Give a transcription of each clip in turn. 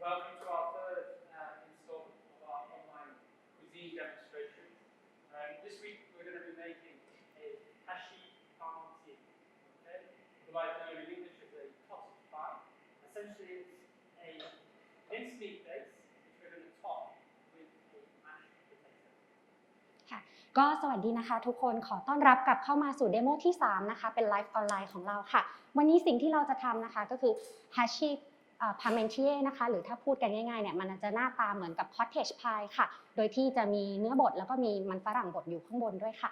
Welcome to our third installment of our online cuisine demonstration. This week we're going to be making a hachis parmentier, okay? Otherwise known in English as a potted pie. Essentially it's a mincemeat base which we're going to top with a mashed potato. ค่ะก็สวัสดีนะคะทุกคนขอต้อนรับกลับเข้ามาสู่เดโมที่3นะคะเป็นไลฟ์ออนไลน์ของเราค่ะวันนี้สิ่งที่เราจะทำนะคะก็คือ hachis Parmentier นะคะหรือถ้าพูดกันง่ายๆเนี่ยมันจะหน้าตาเหมือนกับ cottage pie ค่ะโดยที่จะมีเนื้อบดแล้วก็มีมันฝรั่งบดอยู่ข้างบนด้วยค่ะ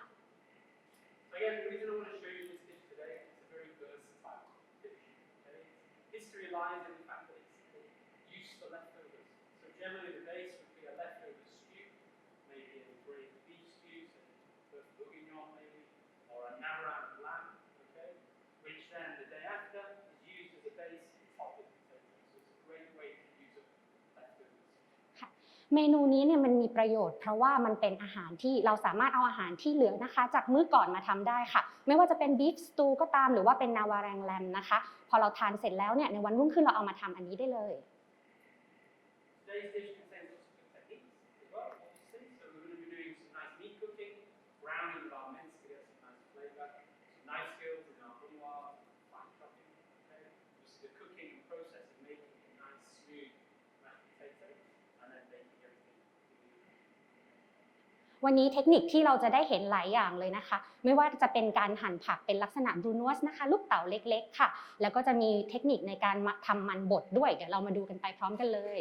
Again, the reason I want to show you this dish today is a very versatile dish. Okay? History lies in the fact that it's used for leftovers. So generally the base would be a leftover stew, maybe a braised beef stew, so bourguignon maybe, or a navarone lamb, okay? Which then the day after is used as a base top ofเมนูนี้เนี่ยมันมีประโยชน์เพราะว่ามันเป็นอาหารที่เราสามารถเอาอาหารที่เหลือนะคะจากมื้อก่อนมาทำได้ค่ะไม่ว่าจะเป็น beef stew ก็ตามหรือว่าเป็นนาวาแรงแลมนะคะพอเราทานเสร็จแล้วเนี่ยในวันรุ่งขึ้นเราเอามาทำอันนี้ได้เลยวันนี้เทคนิคที่เราจะได้เห็นหลายอย่างเลยนะคะไม่ว่าจะเป็นการหั่นผักเป็นลักษณะบรูนัสนะคะลูกเต๋าเล็กๆค่ะแล้วก็จะมีเทคนิคในการทำมันบดด้วยเดี๋ยวเรามาดูกันไปพร้อมกันเลย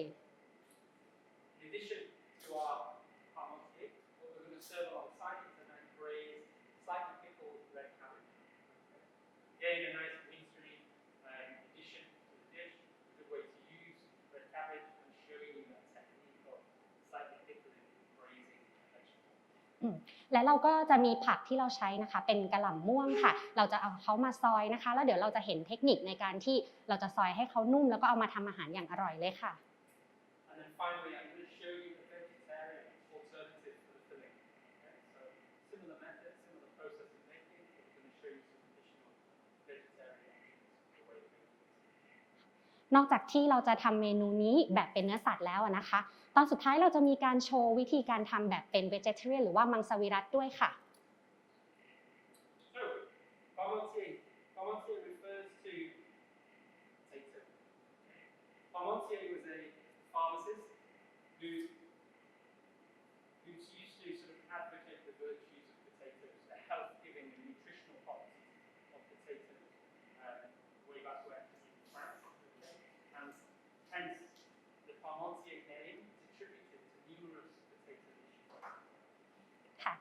และเราก็จะมีผักที่เราใช้นะคะเป็นกะหล่ำม่วงค่ะเราจะเอาเขามาซอยนะคะแล้วเดี๋ยวเราจะเห็นเทคนิคในการที่เราจะซอยให้เขานุ่มแล้วก็เอามาทำอาหารอย่างอร่อยเลยค่ะนอกจากที่เราจะทำเมนูนี้แบบเป็นเนื้อสัตว์แล้วนะคะตอนสุดท้ายเราจะมีการโชว์วิธีการทำแบบเป็น vegetarian หรือว่ามังสวิรัติด้วยค่ะ Parmentier refers to potato. Parmentier was a pharmacist who used to sort of advocate the virtues of potatoes, the health-giving and nutritional properties of potatoes, way back when in France, okay? And hence the Parmentier name is attributed to numerous potato dishes. ค่ะ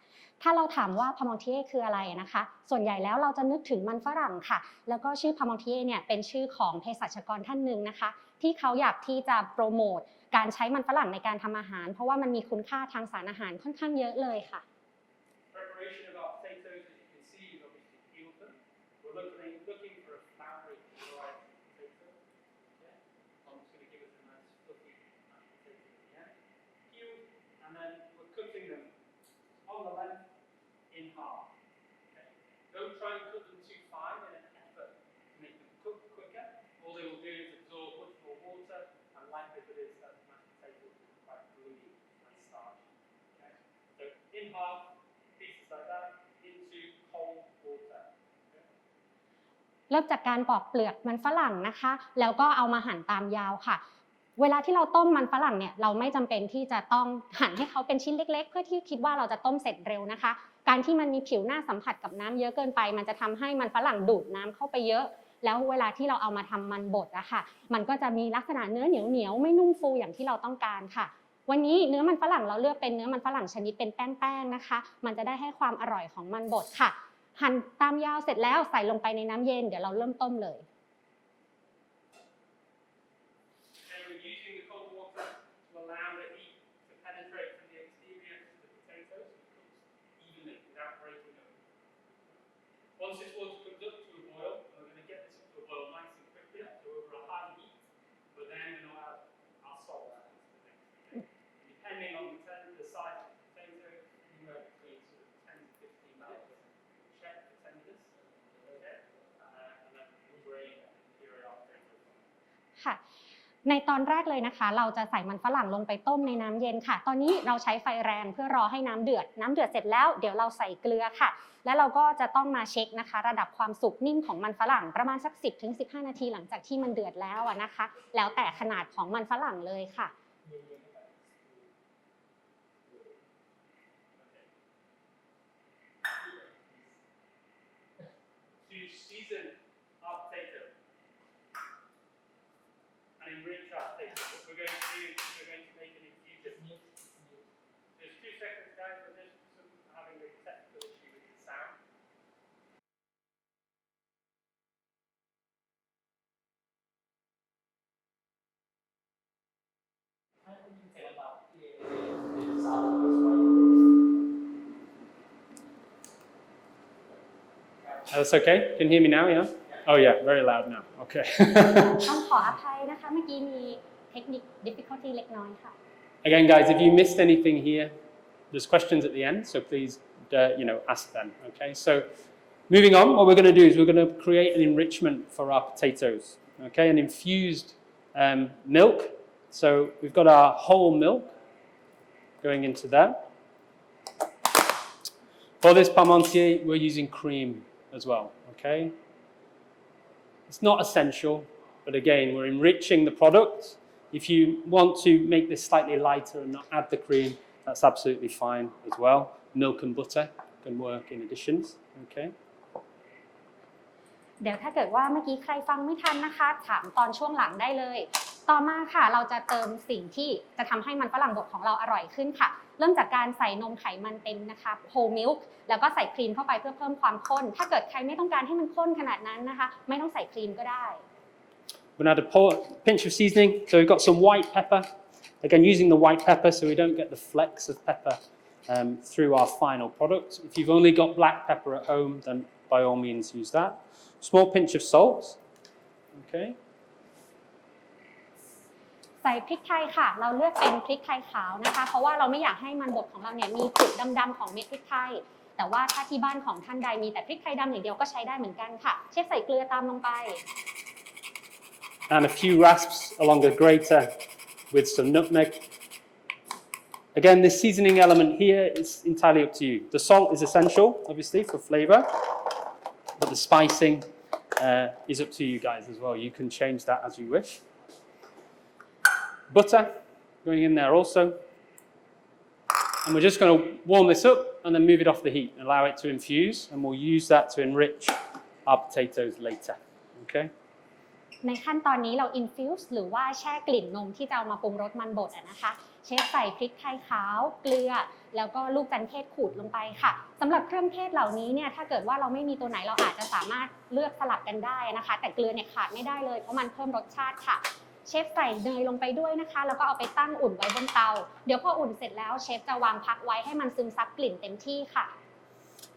ถ้าเราถามว่า Parmentier คืออะไรนะคะส่วนใหญ่แล้วเราจะนึกถึงมันฝรั่งค่ะแล้วก็ชื่อ Parmentier เนี่ยเป็นชื่อของเภสัชกรท่านหนึ่งนะคะที่เขาอยากที่จะโปรโมทการใช้มันฝรั่งในการทำอาหารเพราะว่ามันมีคุณค่าทางสารอาหารค่อนข้างเยอะเลยค่ะDon't try and cook them too fine in an effort to make them cook quicker. All they will do is absorb much more water, and likelihood is that the mashed potatoes will be quite gluey and starchy. Okay? So in half, pieces like that, into cold water. Okay? เริ่มจากการปอกเปลือกมันฝรั่งนะคะแล้วก็เอามาหั่นตามยาวค่ะเวลาที่เราต้มมันฝรั่งเนี่ยเราไม่จำเป็นที่จะต้องหั่นให้เขาเป็นชิ้นเล็กๆเพื่อที่คิดว่าเราจะต้มเสร็จเร็วนะคะการที่มันมีผิวหน้าสัมผัสกับน้ำเยอะเกินไปมันจะทำให้มันฝรั่งดูดน้ำเข้าไปเยอะแล้วเวลาที่เราเอามาทำมันบดอะค่ะมันก็จะมีลักษณะเนื้อเหนียวๆไม่นุ่มฟูอย่างที่เราต้องการค่ะวันนี้เนื้อมันฝรั่งเราเลือกเป็นเนื้อมันฝรั่งชนิดเป็นแป้งๆนะคะมันจะได้ให้ความอร่อยของมันบดค่ะหั่นตามยาวเสร็จแล้วใส่ลงไปในน้ำเย็นเดี๋ยวเราเริ่มต้มเลยOnce this water comes up to a boil, we're going to get this up to a boil nice and quickly, so over a high heat, but then we're going to add our salt into the mix. Depending on the size of the potato, anywhere between sort of 10 to 15 minutes. Check the tenderness, okay? And then we'll drain and puree our potato. ค่ะ ในตอนแรกเลยนะคะเราจะใส่มันฝรั่งลงไปต้มในน้ำเย็นค่ะตอนนี้เราใช้ไฟแรงเพื่อรอให้น้ำเดือดเสร็จแล้วเดี๋ยวเราใส่เกลือค่ะแล้วเราก็จะต้องมาเช็คนะคะระดับความสุกนิ่มของมันฝรั่งประมาณสัก 10-15 นาทีหลังจากที่มันเดือดแล้วนะคะแล้วแต่ขนาดของมันฝรั่งเลยค่ะ To season our potato and enrich our potato, what we're going to make an infusion. There's 2 seconds, guys. We're just having a technical issue with the sound. That's okay. Can you hear me now? Yeah. Oh yeah, very loud now. Okay. ต้องขออภัยนะคะเมื่อกี้มีเทคนิค difficulty เล็กน้อยค่ะ Again, guys, if you missed anything here, there's questions at the end, so please, ask them. Okay. So, moving on, what we're going to do is we're going to create an enrichment for our potatoes. Okay, an infused milk. So we've got our whole milk going into that. For this parmentier, we're using cream as well. Okay. It's not essential, but again, we're enriching the product. If you want to make this slightly lighter and not add the cream, that's absolutely fine as well. Milk and butter can work in additions. Okay. เดี๋ยวถ้าเกิดว่าเมื่อกี้ใครฟังไม่ทันนะคะถามตอนช่วงหลังได้เลยต่อมาค่ะเราจะเติมสิ่งที่จะทำให้มันฝรั่งบดของเราอร่อยขึ้นค่ะเริ่มจากการใส่นมไขมันเต็มนะคะ whole milk แล้วก็ใส่ครีมเข้าไปเพื่อเพิ่มความข้นถ้าเกิดใครไม่ต้องการให้มันข้นขนาดนั้นนะคะไม่ต้องใส่ครีมก็ได้ We're going to add a pinch of seasoning. So we've got some white pepper. Again, using the white pepper so we don't get the flecks of pepper through our final product. If you've only got black pepper at home, then by all means use that. Small pinch of salt. Okay. ใส่พริกไทยค่ะเราเลือกเป็นพริกไทยขาวนะคะเพราะว่าเราไม่อยากให้มันบดของเราเนี่ยมีจุดดำๆของเม็ดพริกไทยแต่ว่าถ้าที่บ้านของท่านใดมีแต่พริกไทยดำอย่างเดียวก็ใช้ได้เหมือนกันค่ะเชฟใส่เกลือตามลงไป And a few rasps along a grater with some nutmeg. Again, this seasoning element here is entirely up to you. The salt is essential, obviously, for flavor, but the spicing is up to you guys as well. You can change that as you wish. Butter going in there also. And we're just going to warm this up and then move it off the heat and allow it to infuse. And we'll use that to enrich our potatoes later. Okay? ในขั้นตอนนี้เรา infuse หรือว่าแช่กลิ่นนมที่จะเอามาปรุงรสมันบดนะคะเชฟใส่พริกไทยขาวเกลือแล้วก็ลูกจันเทศขูดลงไปค่ะสำหรับเครื่องเทศเหล่านี้เนี่ยถ้าเกิดว่าเราไม่มีตัวไหนเราอาจจะสามารถเลือกสลับกันได้นะคะแต่เกลือเนี่ยขาดไม่ได้เลยเพราะมันเพิ่มรสชาติค่ะเชฟใส่เนยลงไปด้วยนะคะแล้วก็เอาไปตั้งอุ่นไว้บนเตาเดี๋ยวพออุ่นเสร็จแล้วเชฟจะวางพักไว้ให้มันซึมซับกลิ่นเต็มที่ค่ะ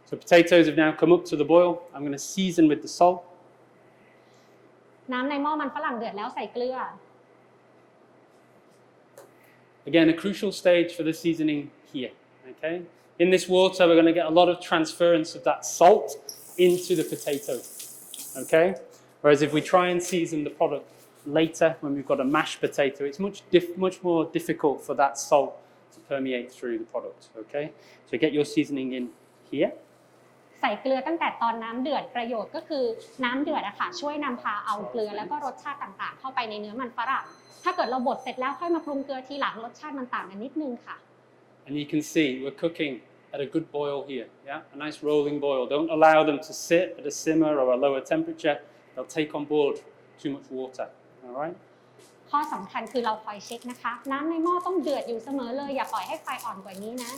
So potatoes have now come up to the boil. I'm going to season with the salt. น้ำในหม้อมันฝรั่งเดือดแล้วใส่เกลือ Again, a crucial stage for the seasoning here. Okay. In this water, we're going to get a lot of transference of that salt into the potato. Okay. Whereas if we try and season the product later, when we've got a mashed potato, it's much more difficult for that salt to permeate through the product. Okay. So get your seasoning in here. ใส่เกลือตั้งแต่ตอนน้ำเดือดประโยชน์ก็คือน้ำเดือดอะค่ะช่วยนำพาเอาเกลือแล้วก็รสชาติต่างๆเข้าไปในเนื้อมันฝรั่งถ้าเกิดเราบดเสร็จแล้วค่อยมาปรุงเกลือทีหลังรสชาติมันต่างกันนิดนึงค่ะ And you can see we're cooking at a good boil here. Yeah, a nice rolling boil. Don't allow them to sit at a simmer or a lower temperature. They'll take on board too much water. All right. ข้อสำคัญคือเราคอยเช็คนะคะน้ำในหม้อต้องเดือดอยู่เสมอเลยอย่าปล่อยให้ไฟอ่อนกว่านี้นะ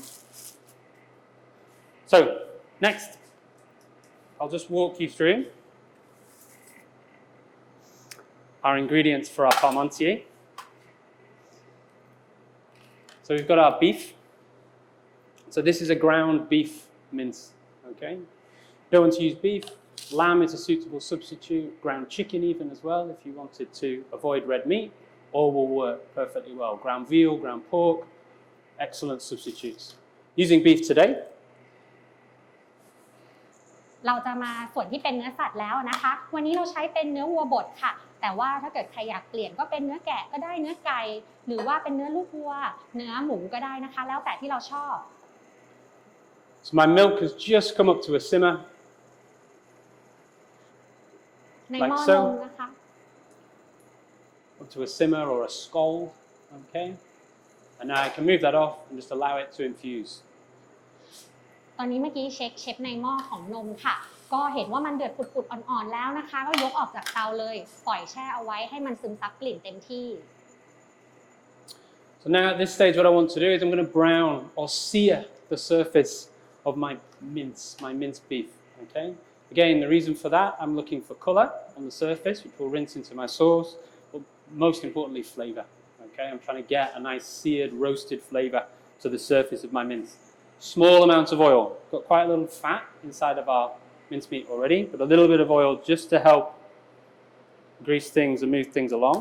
So next. I'll just walk you through our ingredients for our parmentier. So we've got our beef. So this is a ground beef mince, okay? Don't want to use beef. Lamb is a suitable substitute. Ground chicken even as well if you wanted to avoid red meat. All will work perfectly well. Ground veal, ground pork, excellent substitutes. Using beef today. เราจะมาส่วนที่เป็นเนื้อสัตว์แล้วนะคะวันนี้เราใช้เป็นเนื้อวัวบดค่ะ แต่ว่าถ้าเกิดใครอยากเปลี่ยนก็เป็นเนื้อแกะก็ได้เนื้อไก่หรือว่าเป็นเนื้อลูกวัวเนื้อหมูก็ได้นะคะแล้วแต่ที่เราชอบ So my milk has just come up to a simmer. ในหม้อนมนะคะ Up to a simmer or a scald, okay? And now I can move that off and just allow it to infuse. ตอนนี้เมื่อกี้เช็คในหม้อของนมค่ะก็เห็นว่ามันเดือดปุดๆอ่อนๆแล้วนะคะก็ยกออกจากเตาเลยปล่อยแช่เอาไว้ให้มันซึมซับกลิ่นเต็มที่ So now at this stage what I want to do is I'm going to brown or sear the surface of my minced beef, okay? Again, the reason for that, I'm looking for color on the surface, which will rinse into my sauce, but most importantly, flavor, okay? I'm trying to get a nice seared, roasted flavor to the surface of my mince. Small amounts of oil. Got quite a little fat inside of our mincemeat already, but a little bit of oil just to help grease things and move things along.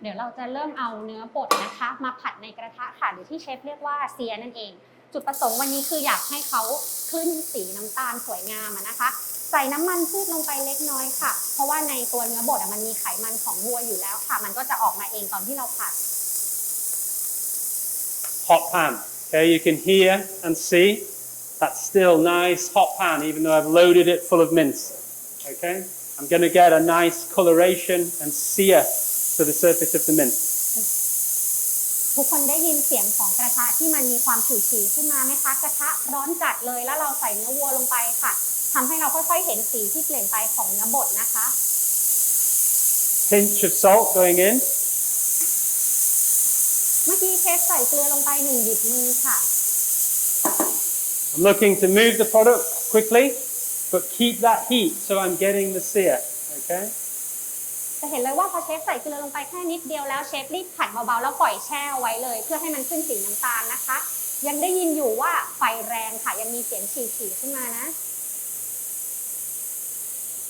เดี๋ยวเราจะเริ่มเอาเนื้อบดนะคะมาผัดในกระทะค่ะหรือที่เชฟเรียกว่าเซียนั่นเองจุดประสงค์วันนี้คืออยากให้เขาขึ้นสีน้ำตาลสวยงามนะคะใส่น้ำมันพืชลงไปเล็กน้อยค่ะเพราะว่าในตัวเนื้อบดมันมีไขมันของวัวอยู่แล้วค่ะมันก็จะออกมาเองตอนที่เราผัด Hot pan. Okay, you can hear and see that's still nice hot pan even though I've loaded it full of mince. Okay, I'm going to get a nice coloration and sear to the surface of the mince. ทุกคนได้ยินเสียงของกระทะที่มันมีความฉูดฉี่ขึ้นมาไหมคะกระทะร้อนจัดเลยแล้วเราใส่เนื้อวัวลงไปค่ะทำให้เราค่อยๆเห็นสีที่เปลี่ยนไปของเนื้อบดนะคะ Pinch of salt going in. เมื่อกี้เชฟใส่เกลือลงไป1 หยิบมือค่ะ I'm looking to move the product quickly, but keep that heat so I'm getting the sear. Okay. จะเห็นเลยว่าพอเชฟใส่เกลือลงไปแค่นิดเดียวแล้วเชฟรีบผัดเบาๆแล้วปล่อยแช่ไว้เลยเพื่อให้มันขึ้นสีน้ำตาลนะคะยังได้ยินอยู่ว่าไฟแรงค่ะยังมีเสียงฉี่ๆขึ้นมานะ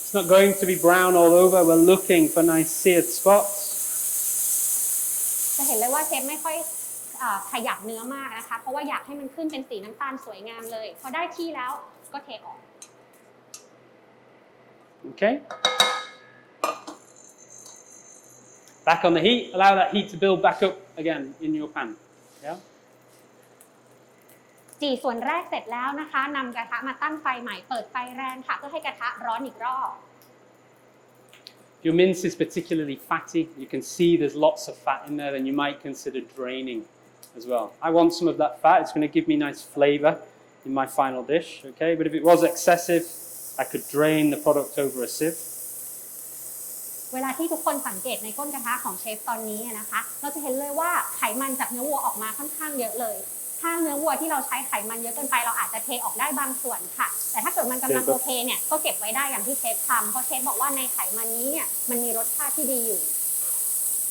It's not going to be brown all over. We're looking for nice seared spots. จะเห็นเลยว่าเชฟไม่ค่อยขยับเนื้อมากนะคะเพราะว่าอยากให้มันขึ้นเป็นสีน้ำตาลสวยงามเลยพอได้ที่แล้วก็เทออก Okay. Back on the heat. Allow that heat to build back up again in your pan. Yeah. จี่ส่วนแรกเสร็จแล้วนะคะนำกระทะมาตั้งไฟใหม่เปิดไฟแรงค่ะเพื่อให้กระทะร้อนอีกรอบ If your mince is particularly fatty, you can see there's lots of fat in there, then you might consider draining as well. I want some of that fat. It's going to give me nice flavor in my final dish, okay? But if it was excessive, I could drain the product over a sieve. เวลาที่ทุกคนสังเกตในก้นกระทะของเชฟตอนนี้นะคะเราจะเห็นเลยว่าไขมันจากเนื้อวัวออกมาค่อนข้างเยอะเลยถ้าเนื้อวัวที่เราใช้ไขมันเยอะเกินไปเราอาจจะเทออกได้บางส่วนค่ะแต่ถ้าเกิดมันกำลังโอเคเนี่ยก็เก็บไว้ได้อย่างที่เชฟทำเพราะเชฟบอกว่าในไขมันนี้เนี่ยมันมีรสชาติที่ดีอยู่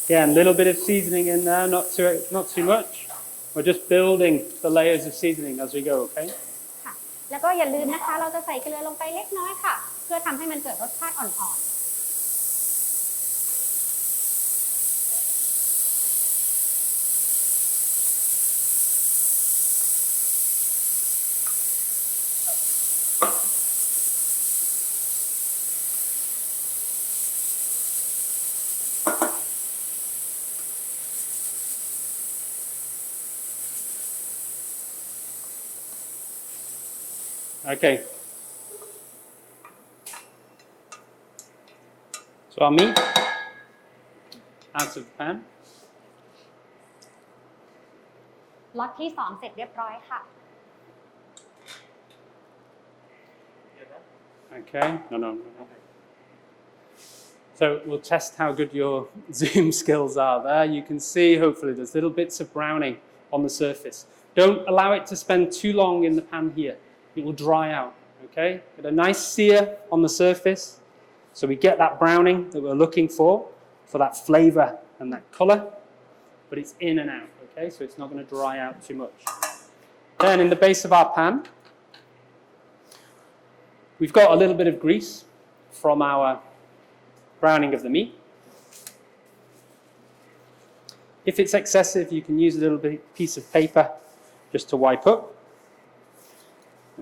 Again, a little bit of seasoning in there, not too much. We're just building the layers of seasoning as we go, okay? ค่ะแล้วก็อย่าลืมนะคะเราจะใส่เกลือลงไปเล็กน้อยค่ะเพื่อทำให้มันเกิดรสชาติอ่อนๆOkay. So our meat out of the pan. ล็อตที่2เสร็จเรียบร้อยค่ะ Okay. No. So we'll test how good your zoom skills are there. You can see, hopefully, there's little bits of browning on the surface. Don't allow it to spend too long in the pan here. It will dry out, okay? Get a nice sear on the surface so we get that browning that we're looking for that flavor and that color, but it's in and out, okay? So it's not going to dry out too much. Then in the base of our pan, we've got a little bit of grease from our browning of the meat. If it's excessive, you can use a little piece of paper just to wipe up.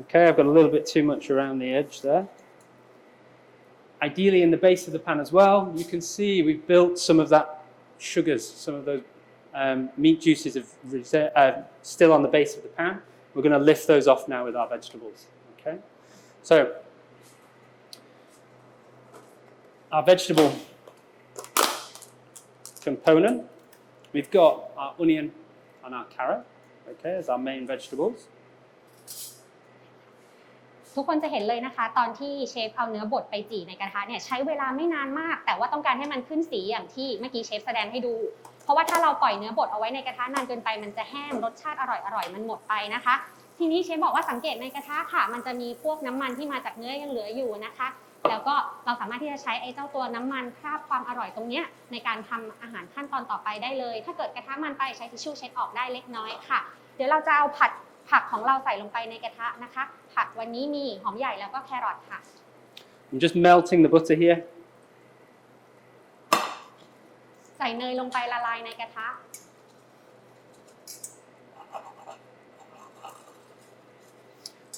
Okay, I've got a little bit too much around the edge there. ideally in the base of the pan as well. You can see we've built some of that sugars, some of those meat juices are still on the base of the pan. We're going to lift those off now with our vegetables. Okay, so our vegetable component, we've got our onion and our carrot, okay, as our main vegetables. ทุกคนจะเห็นเลยนะคะตอนที่เชฟเอาเนื้อบดไปจี่ในกระทะเนี่ยใช้เวลาไม่นานมากแต่ว่าต้องการให้มันขึ้นสีอย่างที่เมื่อกี้เชฟแสดงให้ดูเพราะว่าถ้าเราปล่อยเนื้อบดเอาไว้ในกระทะนานเกินไปมันจะแห้งรสชาติอร่อยมันหมดไปนะคะทีนี้เชฟบอกว่าสังเกตในกระทะค่ะมันจะมีพวกน้ำมันที่มาจากเนื้อยังเหลืออยู่นะคะแล้วก็เราสามารถที่จะใช้ไอ้เจ้าตัวน้ำมันคราบความอร่อยตรงนี้ในการทำอาหารขั้นตอนต่อไปได้เลยถ้าเกิดกระทะมันไปใช้ทิชชู่เช็ดออกได้เล็กน้อยค่ะเดี๋ยวเราจะเอาผักของเราใส่ลงไปในกระทะนะคะผักวันนี้มีหอมใหญ่แล้วก็แครอทค่ะ I'm just melting the butter here. ใส่เนยลงไปละลายในกระทะ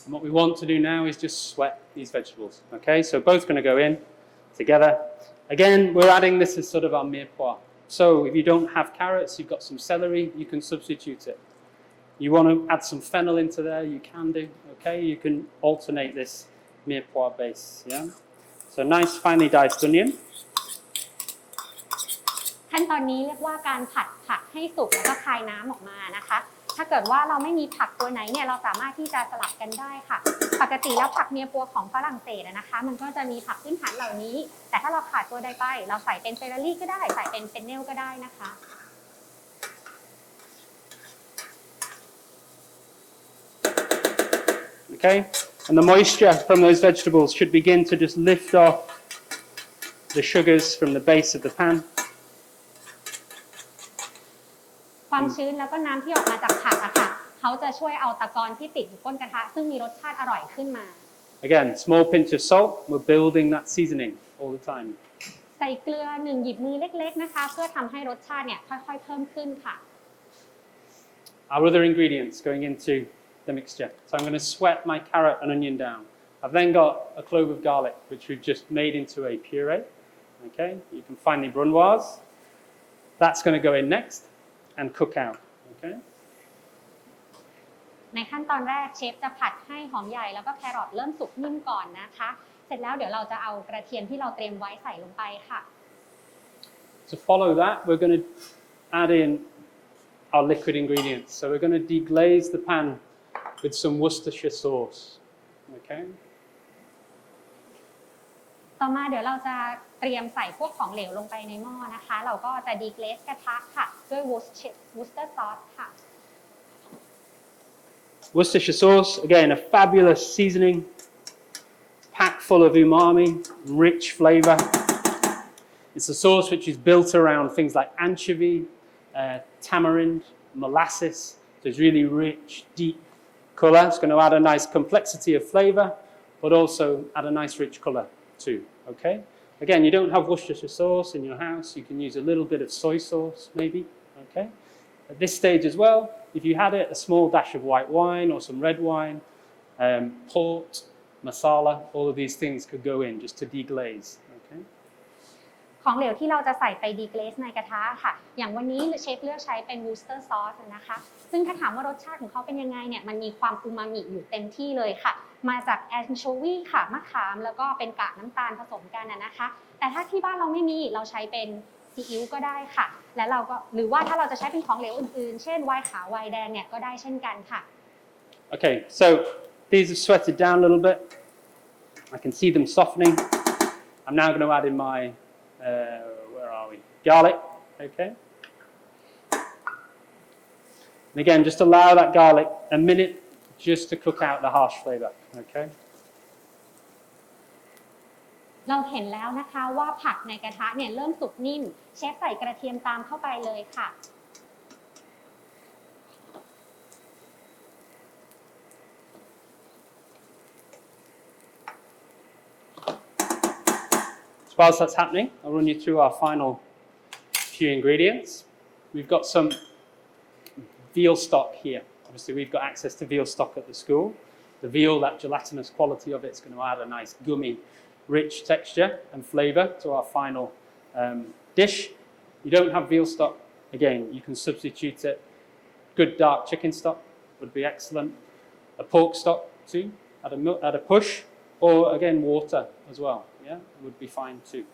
And what we want to do now is just sweat these vegetables. Okay, so both going to go in together. Again, we're adding this as sort of our mirepoix. So if you don't have carrots, you've got some celery, you can substitute it. You want to add some fennel into there, you can do. Okay, you can alternate this mirepoix base. Yeah, so nice finely diced onion. ขั้นตอนนี้เรียกว่าการผัดผักให้สุกแล้วก็คายน้ำออกมานะคะถ้าเกิดว่าเราไม่มีผักตัวไหนเนี่ยเราสามารถที่จะสลับกันได้ค่ะปกติแล้วผักเมียปัวของฝรั่งเศสนะคะมันก็จะมีผักพื้นฐานเหล่านี้แต่ถ้าเราขาดตัวใดไปเราใส่เป็นเซเลอรี่ก็ได้ใส่เป็นเฟนเนลก็ได้นะคะ Okay, and the moisture from those vegetables should begin to just lift off the sugars from the base of the pan. ความชื้นแล้วก็น้ำที่ออกมาจากผักอะค่ะเขาจะช่วยเอาตะกอนที่ติดอยู่ก้นกระทะซึ่งมีรสชาติอร่อยขึ้นมา Again, small pinch of salt. We're building that seasoning all the time. ใส่เกลือ1หยิบมือเล็กๆนะคะเพื่อทำให้รสชาติเนี่ยค่อยๆเพิ่มขึ้นค่ะ Our other ingredients going into the mixture. So I'm going to sweat my carrot and onion down. I've then got a clove of garlic, which we've just made into a puree. Okay, you can find the brunoise. That's going to go in next and cook out. Okay. ในขั้นตอนแรกเชฟจะผัดให้หอมใหญ่แล้วก็แครอทเริ่มสุกนิ่มก่อนนะคะเสร็จแล้วเดี๋ยวเราจะเอากระเทียมที่เราเตรียมไว้ใส่ลงไปค่ะ To follow that, we're going to add in our liquid ingredients. So we're going to deglaze the pan with some Worcestershire sauce. Okay. ต่อมาเดี๋ยวเราจะเตรียมใส่พวกของเหลวลงไปในหม้อนะคะเราก็จะดีเกรสกระทะค่ะด้วย Worcester sauce ค่ะ Worcestershire sauce, again, a fabulous seasoning, packed full of umami, rich flavour. It's a sauce which is built around things like anchovy, tamarind, molasses. So it's really rich, deep colour. It's going to add a nice complexity of flavour, but also add a nice rich colour too. Okay. Again, you don't have Worcestershire sauce in your house. You can use a little bit of soy sauce, maybe. Okay. At this stage as well, if you had it, a small dash of white wine or some red wine, port, masala, all of these things could go in just to deglaze. Okay. ของเหลวที่เราจะใส่ไปดีเกรสในกระทะค่ะอย่างวันนี้เชฟเลือกใช้เป็น Worcester sauce นะคะซึ่งถ้าถามว่ารสชาติของเขาเป็นยังไงเนี่ยมันมีความอูมามิอยู่เต็มที่เลยค่ะมาจากแอนโชวีค่ะมะขามแล้วก็เป็นกากน้ำตาลผสมกันนะคะแต่ถ้าที่บ้านเราไม่มีเราใช้เป็นซีอิ๊วก็ได้ค่ะและเราก็หรือว่าถ้าเราจะใช้เป็นของเหลวอื่นๆเช่นไวน์ขาวไวน์แดงเนี่ยก็ได้เช่นกันค่ะ Okay, so these have sweated down a little bit. I can see them softening. I'm now going to add in my where are we? Garlic. Okay. And again, just allow that garlic a minute just to cook out the harsh flavour. Okay. เราเห็นแล้วนะคะว่าผักในกระทะเนี่ยเริ่มสุกนิ่มเชฟใส่กระเทียมตามเข้าไปเลยค่ะ So whilst that's happening, I'll run you through our final few ingredients. We've got some veal stock here. Obviously, we've got access to veal stock at the school. The veal, that gelatinous quality of it is going to add a nice gummy rich texture and flavour to our final dish. You don't have veal stock, again, you can substitute it. Good dark chicken stock would be excellent. A pork stock too, add a push, or again water as well, yeah, would be fine too.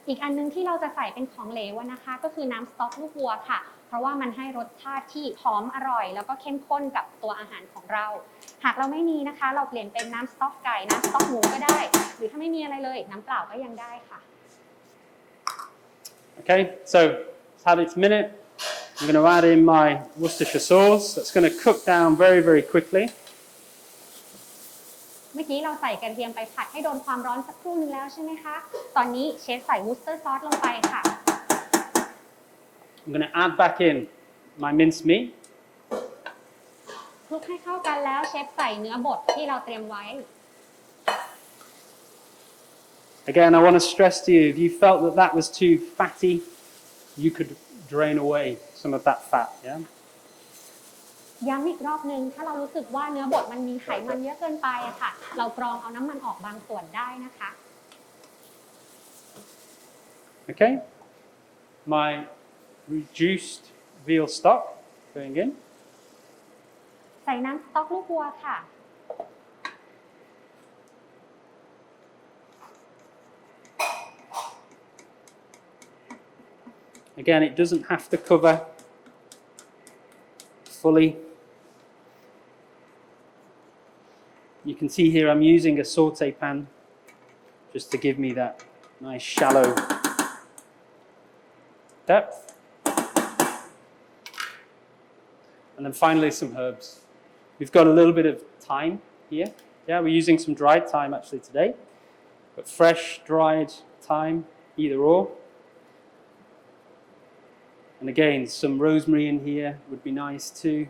อีกอันนึงที่เราจะใส่เป็นของเหลวนะคะก็คือน้ำสต๊อกลูกวัวค่ะเพราะว่ามันให้รสชาติที่หอมอร่อยแล้วก็เข้มข้นกับตัวอาหารของเราหากเราไม่มีนะคะเราเปลี่ยนเป็นน้ำสต๊อกไก่น้ำสต๊อกหมูก็ได้หรือถ้าไม่มีอะไรเลยน้ำเปล่าก็ยังได้ค่ะ Okay, so it's had its minute. I'm going to add in my Worcestershire sauce. That's going to cook down very, very quickly. เมื่อกี้เราใส่กระเทียมไปผัดให้โดนความร้อนสักครู่นึงแล้วใช่ไหมคะตอนนี้เชฟใส่วูสเตอร์ซอสลงไปค่ะ I'm going to add back in my minced meat. คลุกให้เข้ากันแล้วเชฟใส่เนื้อบดที่เราเตรียมไว้ Again, I want to stress to you, if you felt that that was too fatty, you could drain away some of that fat, yeah? ย้ำอีกรอบนึงถ้าเรารู้สึกว่าเนื้อบดมันมีไขมันเยอะเกินไปอะค่ะเรากรองเอาน้ำมันออกบางส่วนได้นะคะ Okay, my reduced veal stock going in. ใส่น้ำสต๊อกลูกวัวค่ะ Again, it doesn't have to cover fully. You can see here I'm using a saute pan just to give me that nice shallow depth. And then finally some herbs. We've got a little bit of thyme here. Yeah, we're using some dried thyme actually today, but fresh dried thyme, either or. And again, some rosemary in here would be nice too.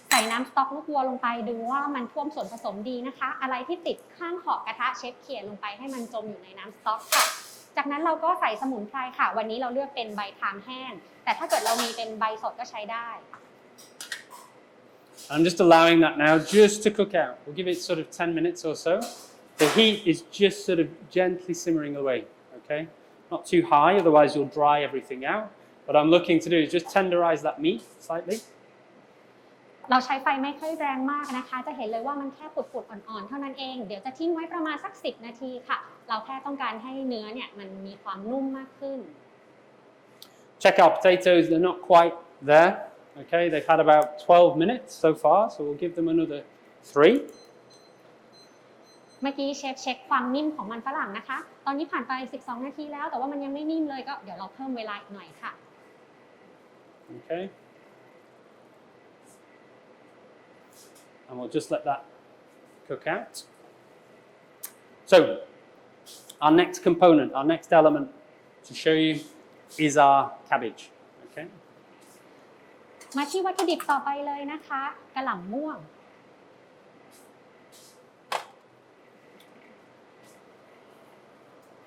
ใส่น้ำสต๊อกลูกวัวลงไปดูว่ามันท่วมส่วนผสมดีนะคะอะไรที่ติดข้างขอบกระทะเชฟเขี่ยลงไปให้มันจมอยู่ในน้ำสต๊อกค่ะจากนั้นเราก็ใส่สมุนไพรค่ะวันนี้เราเลือกเป็นใบทามแห้งแต่ถ้าเกิดเรามีเป็นใบสดก็ใช้ได้ I'm just allowing that now just to cook out. We'll give it sort of 10 minutes or so. The heat is just sort of gently simmering away, okay? Not too high, otherwise you'll dry everything out. What I'm looking to do is just tenderize that meat slightly. เราใช้ไฟไม่ค่อยแรงมากนะคะจะเห็นเลยว่ามันแค่ปุดๆอ่อนๆเท่านั้นเองเดี๋ยวจะทิ้งไว้ประมาณสัก10 นาทีค่ะเราแค่ต้องการให้เนื้อเนี่ยมันมีความนุ่มมากขึ้น Check our potatoes, they're not quite there. Okay, they've had about 12 minutes so far, so we'll give them another 3. เมื่อกี้เชฟเช็คความนิ่มของมันฝรั่งนะคะตอนนี้ผ่านไป12 นาทีแล้วแต่ว่ามันยังไม่นิ่มเลยก็เดี๋ยวเราเพิ่มเวลาอีกหน่อยค่ะ Okay. And we'll just let that cook out. So, our next component, our next element to show you is our cabbage. Okay. มาที่วัตถุดิบต่อไปเลยนะคะกะหล่ำม่วง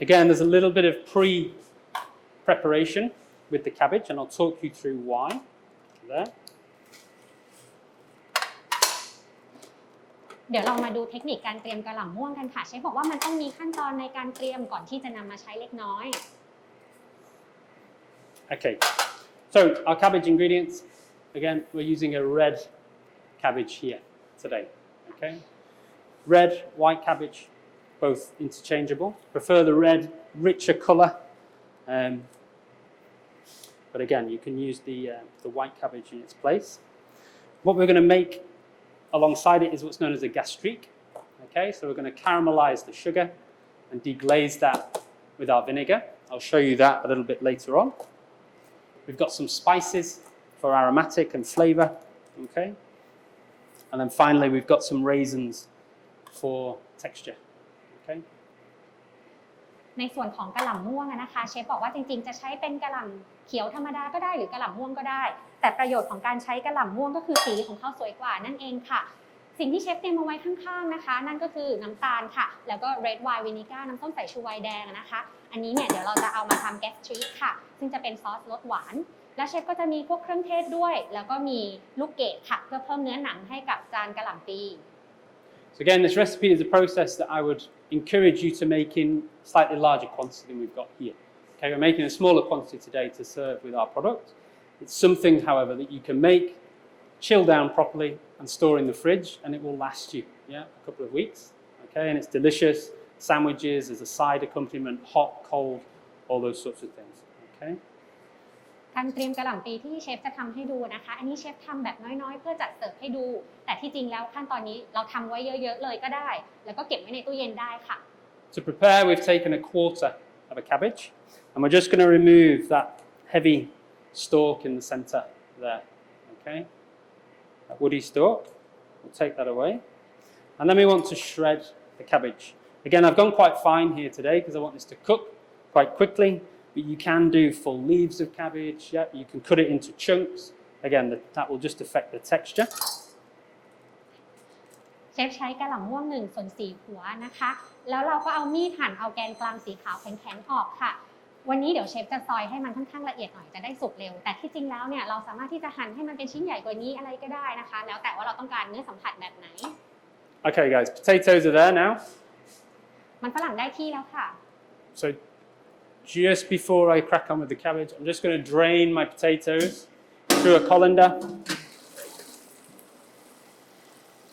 Again, there's a little bit of pre-preparation with the cabbage, and I'll talk you through why. There. เดี๋ยวเรามาดูเทคนิคการเตรียมกะหล่ำม่วงกันค่ะเชฟบอกว่ามันต้องมีขั้นตอนในการเตรียมก่อนที่จะนำมาใช้เล็กน้อย Okay, so our cabbage ingredients, again, we're using a red cabbage here today. Okay, red, white cabbage, both interchangeable. Prefer the red, richer colour, but again, you can use the white cabbage in its place. What we're going to make alongside it is what's known as a gastrique. Okay, so we're going to caramelize the sugar and deglaze that with our vinegar. I'll show you that a little bit later on. We've got some spices for aromatic and flavour. Okay, and then finally we've got some raisins for texture. Okay. ในส่วนของกะหล่ำม่วงนะคะเชฟบอกว่าจริงๆจะใช้เป็นกะหล่ำเขียวธรรมดาก็ได้หรือกะหล่ำม่วงก็ได้แต่ประโยชน์ของการใช้กะหล่ำม่วงก็คือสีของเขาสวยกว่านั่นเองค่ะสิ่งที่เชฟเตรียมมาไว้ข้างๆนะคะนั่นก็คือน้ำตาลค่ะแล้วก็ red wine vinegar น้ำส้มสายชูไวน์แดงนะคะอันนี้เนี่ยเดี๋ยวเราจะเอามาทำ gastrique ค่ะซึ่งจะเป็นซอสรสหวานแ แล้วเชฟก็จะมีพวกเครื่องเทศด้วยแล้วก็มีลูกเกดค่ะเพื่อเพิ่มเนื้อหนังให้กับจานกะหล่ำปี So again, this recipe is a process that I would encourage you to make in slightly larger quantity than we've got here. Okay, we're making a smaller quantity today to serve with our product. It's something, however, that you can make, chill down properly, and store in the fridge, and it will last you, yeah, a couple of weeks. Okay, and it's delicious. Sandwiches as a side accompaniment, hot, cold, all those sorts of things. Okay. การเตรียมกะหล่ำปีที่เชฟจะทำให้ดูนะคะอันนี้เชฟทำแบบน้อยๆเพื่อจัดเสิร์ฟให้ดูแต่ที่จริงแล้วขั้นตอนนี้เราทำไว้เยอะๆเลยก็ได้แล้วก็เก็บไว้ในตู้เย็นได้ค่ะ To prepare, we've taken a quarter of a cabbage, and we're just going to remove that heavy stalk in the center there. Okay, that woody stalk. We'll take that away, and then we want to shred the cabbage. Again, I've gone quite fine here today because I want this to cook quite quickly. But you can do full leaves of cabbage. Yeah, you can cut it into chunks. Again, that will just affect the texture. เชฟใช้กะหล่ำม่วง1/4 หัวนะคะแล้วเราก็เอามีดหั่นเอาแกนกลางสีขาวแข็งๆออกค่ะวันนี้เดี๋ยวเชฟจะซอยให้มันค่อนข้างละเอียดหน่อยจะได้สุกเร็วแต่ที่จริงแล้วเนี่ยเราสามารถที่จะหั่นให้มันเป็นชิ้นใหญ่กว่านี้อะไรก็ได้นะคะแล้วแต่ว่าเราต้องการเนื้อสัมผัสแบบไหน Okay, guys, potatoes are there now. มันฝรั่งได้ที่แล้วค่ะ So just before I crack on with the cabbage, I'm just going to drain my potatoes through a colander.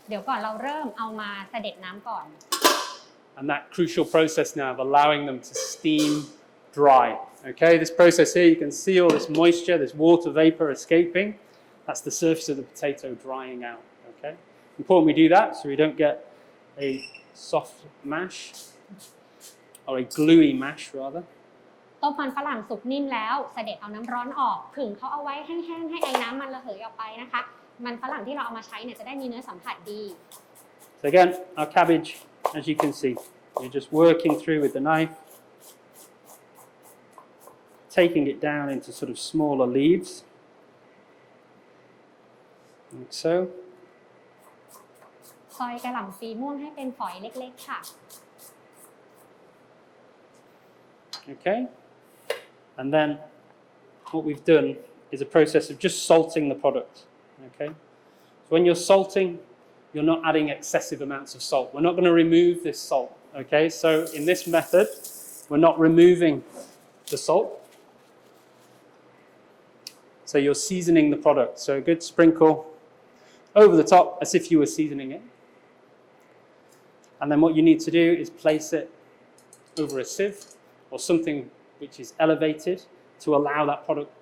เดี๋ยวก่อนเราเริ่มเอามาเสด็จน้ำก่อน And that crucial process now of allowing them to steam dry. Okay, this process here, you can see all this moisture, this water vapor escaping. That's the surface of the potato drying out. Okay, important we do that so we don't get a soft mash or a gluey mash rather. ต้มมันฝรั่งสุกนิ่มแล้วเสด็จเอาน้ำร้อนออกผึ่งเขาเอาไว้แห้งๆให้ไอ้น้ำมันระเหยออกไปนะคะมันฝรั่งที่เราเอามาใช้เนี่ยจะได้มีเนื้อสัมผัสดี So again, our cabbage, as you can see, we're just working through with the knife, taking it down into sort of smaller leaves, like so. ซอยกะหล่ำปีม่วงให้เป็นฝอยเล็กๆค่ะ Okay, and then what we've done is a process of just salting the product. Okay, so when you're salting, you're not adding excessive amounts of salt. We're not going to remove this salt. Okay, so in this method, we're not removing the salt. So you're seasoning the product. So a good sprinkle over the top as if you were seasoning it. And then what you need to do is place it over a sieve or something which is elevated to allow that product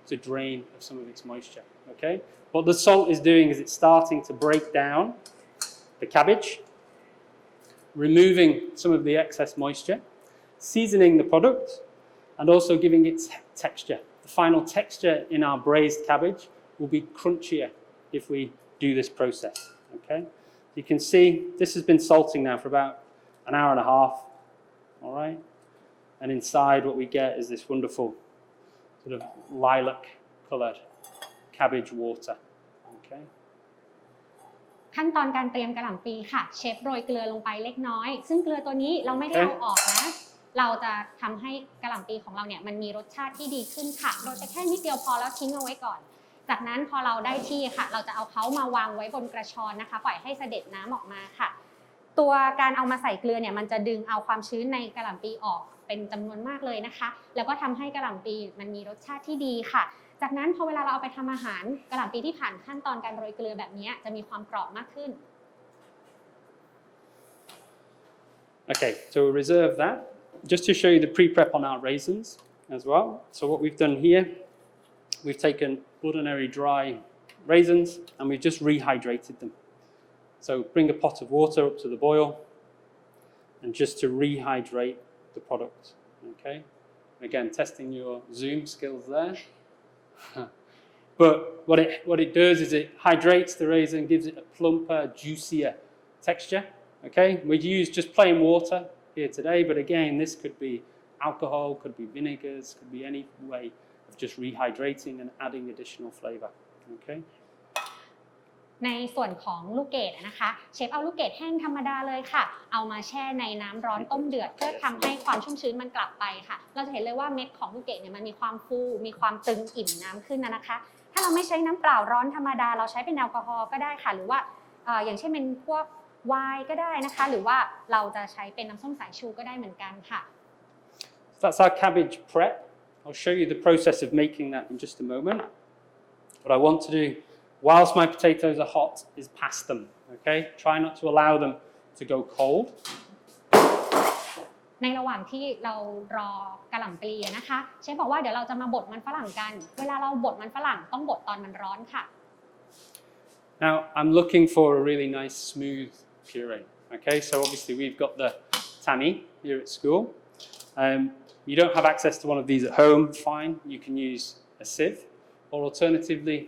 to drain of some of its moisture. Okay? What the salt is doing is it's starting to break down the cabbage, removing some of the excess moisture, seasoning the product, and also giving it texture. The final texture in our braised cabbage will be crunchier if we do this process. Okay? You can see this has been salting now for about an hour and a half. All right? And inside what we get is this wonderful sort of lilac coloured cabbage water. Okay. ขั้นตอนการเตรียมกะหล่ำปีค่ะเชฟโรยเกลือลงไปเล็กน้อยซึ่งเกลือตัวนี้เราไม่ได้เอาออกนะเราจะทำให้กะหล่ำปีของเราเนี่ยมันมีรสชาติที่ดีขึ้นค่ะโรยไปแค่นิดเดียวพอแล้วทิ้งเอาไว้ก่อนจากนั้นพอเราได้ที่ค่ะเราจะเอาเขามาวางไว้บนกระชอนนะคะปล่อยให้เสด็จน้ำออกมาค่ะตัวการเอามาใส่เกลือเนี่ยมันจะดึงเอาความชื้นในกะหล่ำปีออกเป็นจำนวนมากเลยนะคะแล้วก็ทำให้กะหล่ำปีมันมีรสชาติที่ดีค่ะจากนั้นพอเวลาเราเอาไปทำอาหารกะหล่ำปีที่ผ่านขั้นตอนการโรยเกลือแบบนี้จะมีความกรอบมากขึ้น Okay, so we'll reserve that just to show you the pre-prep on our raisins as well. So what we've done here, we've taken ordinary dry raisins and we've just rehydrated them. So bring a pot of water up to the boil and just to rehydrate the product. Okay, again testing your Zoom skills there. But what it does is it hydrates the raisin, gives it a plumper, juicier texture. Okay, we'd use just plain water here today, but again, this could be alcohol, could be vinegars, could be any way of just rehydrating and adding additional flavor. Okay. ในส่วนของลูกเกดนะคะเชฟเอาลูกเกดแห้งธรรมดาเลยค่ะเอามาแช่ในน้ำร้อนต้มเดือดเพื่อทำให้ความชุ่มชื้นมันกลับไปค่ะเราจะเห็นเลยว่าเม็ดของลูกเกดเนี่ยมันมีความฟูมีความตึงอิ่มน้ำขึ้นนะคะถ้าเราไม่ใช้น้ำเปล่าร้อนธรรมดาเราใช้เป็นแอลกอฮอล์ก็ได้ค่ะหรือว่าอย่างเช่นเป็นพวกไวน์ก็ได้นะคะหรือว่าเราจะใช้เป็นน้ำส้มสายชูก็ได้เหมือนกันค่ะ That's our cabbage prep. I'll show you the process of making that in just a moment. What I want to do whilst my potatoes are hot is pass them, okay? Try not to allow them to go cold. ในระหว่างที่เรารอกะหล่ำปลีนะคะเชฟบอกว่าเดี๋ยวเราจะมาบดมันฝรั่งกันเวลาเราบดมันฝรั่งต้องบดตอนมันร้อนค่ะ Now I'm looking for a really nice smooth puree, okay? So obviously we've got the tammy here at school. You don't have access to one of these at home, fine. You can use a sieve, or alternatively,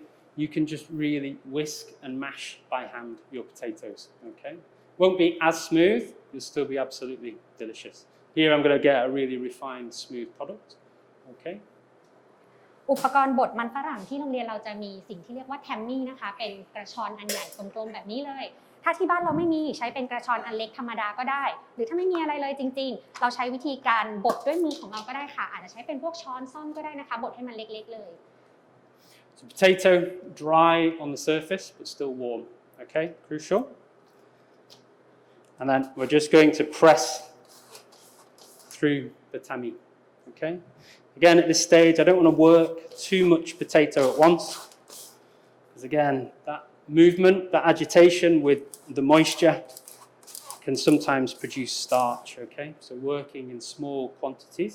you can just really whisk and mash by hand your potatoes, okay? Won't be as smooth, you'll still be absolutely delicious. Here I'm going to get a really refined, smooth product, okay? อุปกรณ์บดมันฝรั่งที่โรงเรียนเราจะมีสิ่งที่เรียกว่าแทมมี่นะคะเป็นกระชอนอันใหญ่กลมๆแบบนี้เลยถ้าที่บ้านเราไม่มีใช้เป็นกระชอนอันเล็กธรรมดาก็ได้หรือถ้าไม่มีอะไรเลยจริงๆเราใช้วิธีการบดด้วยมือของเราก็ได้ค่ะอาจจะใช้เป็นพวกช้อนซ่อมก็ได้นะคะบดให้มันเล็กๆเลย So potato dry on the surface but still warm, okay? Crucial. And then we're just going to press through the tammy, okay? Again, at this stage, I don't want to work too much potato at once, because again, that movement, that agitation with the moisture can sometimes produce starch, okay? So working in small quantities.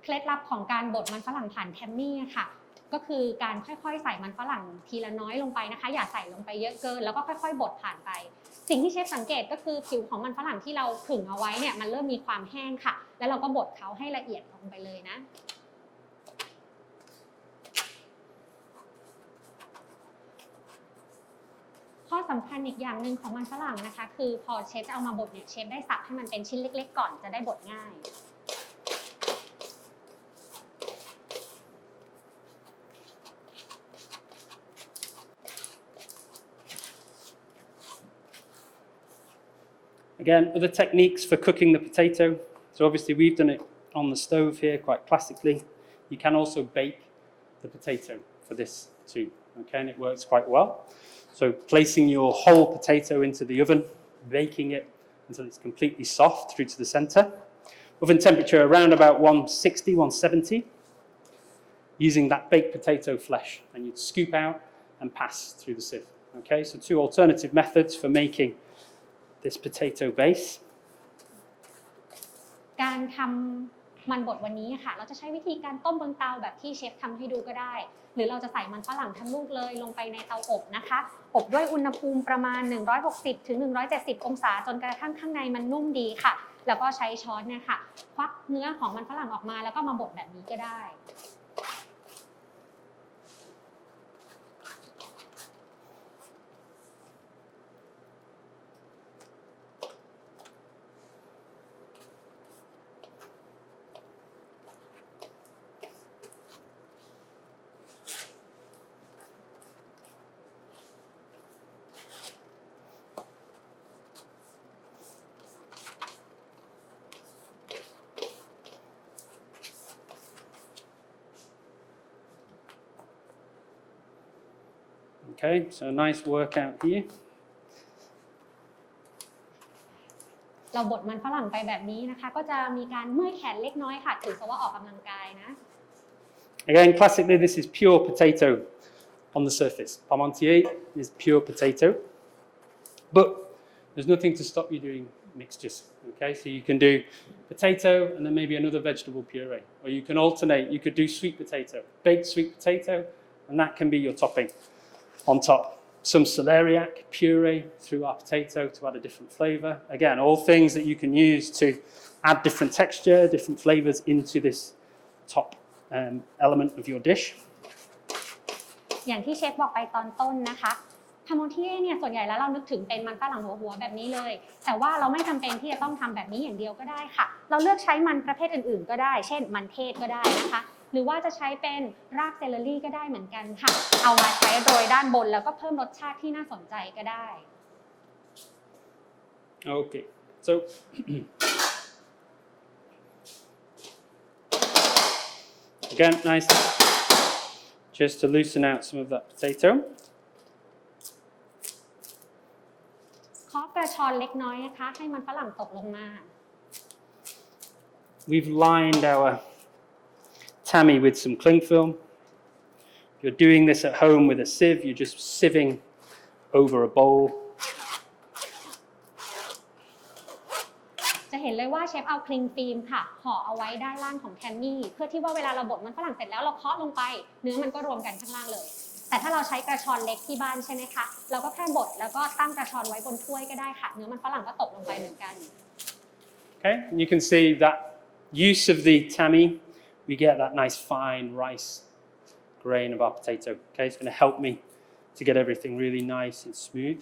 เคล็ดลับของการบดมันฝรั่งผ่านแทมมี่ค่ะก็คือการค่อยๆใส่มันฝรั่งทีละน้อยลงไปนะคะอย่าใส่ลงไปเยอะเกินแล้วก็ค่อยๆบดผ่านไปสิ่งที่เชฟสังเกตก็คือผิวของมันฝรั่งที่เราผึ่งเอาไว้เนี่ยมันเริ่มมีความแห้งค่ะแล้วเราก็บดเขาให้ละเอียดลงไปเลยนะข้อสำคัญอีกอย่างหนึ่งของมันฝรั่งนะคะคือพอเชฟจะเอามาบดเนี่ยเชฟได้สับให้มันเป็นชิ้นเล็กๆก่อนจะได้บดง่าย Again, other techniques for cooking the potato. So obviously we've done it on the stove here quite classically. You can also bake the potato for this too, okay, and it works quite well. So placing your whole potato into the oven, baking it until it's completely soft through to the center. Oven temperature around about 160, 170. Using that baked potato flesh, and you'd scoop out and pass through the sieve. Okay, so two alternative methods for making this potato base. การทำมันบดวันนี้ค่ะเราจะใช้วิธีการต้มบนเตาแบบที่เชฟทำให้ดูก็ได้หรือเราจะใส่มันฝรั่งทั้งลูกเลยลงไปในเตาอบนะคะอบด้วยอุณหภูมิประมาณ160ถึง170องศาจนกระทั่งข้างในมันนุ่มดีค่ะแล้วก็ใช้ช้อนเนี่ยค่ะควักเนื้อของมันฝรั่งออกมาแล้วก็มาบดแบบนี้ก็ได้ Okay, so a nice workout here. เราบดมันฝรั่งไปแบบนี้นะคะก็จะมีการเมื่อยแขนเล็กน้อยค่ะถือซะว่าออกกำลังกายนะ Again, classically, this is pure potato on the surface. Parmentier is pure potato, but there's nothing to stop you doing mixtures. Okay, so you can do potato and then maybe another vegetable puree, or you can alternate. You could do sweet potato, baked sweet potato, and that can be your topping. On top, some celeriac puree through our potato to add a different flavour. Again, all things that you can use to add different texture, different flavours into this top element of your dish. อย่างที่เชฟบอกไปตอนต้นนะคะพามอนเทียเนี่ยส่วนใหญ่แล้วเรานึกถึงเป็นมันฝรั่งหัวๆแบบนี้เลยแต่ว่าเราไม่จำเป็นที่จะต้องทำแบบนี้อย่างเดียวก็ได้ค่ะเราเลือกใช้มันประเภทอื่นๆก็ได้เช่นมันเทศก็ได้นะคะ หรือว่าจะใช้เป็นรากเซเลอรี่ก็ได้เหมือนกันค่ะเอามาใช้โรยด้านบนแล้วก็เพิ่มรสชาติที่น่าสนใจก็ได้ Okay, so again, nice, just to loosen out some of that potato. เคาะกระชอนเล็กน้อยนะคะให้มันฝรั่งตกลงมา We've lined our tammy with some cling film. If you're doing this at home with a sieve, you're just sieving over a bowl. จะเห็นเลยว่าเชฟเอาคลิงฟิล์มค่ะห่อเอาไว้ด้านล่างของแทมมี่เพื่อที่ว่าเวลาเราบดมันฝรั่งเสร็จแล้วเราเคาะลงไปเนื้อมันก็รวมกันข้างล่างเลยแต่ถ้าเราใช้กระชอนเล็กที่บ้านใช่ไหมคะเราก็แค่บดแล้วก็ตั้งกระชอนไว้บนถ้วยก็ได้ค่ะเนื้อมันฝรั่งก็ตกลงไปเหมือนกัน Okay, and you can see that use of the tammy, we get that nice fine rice grain of our potato. Okay, it's going to help me to get everything really nice and smooth.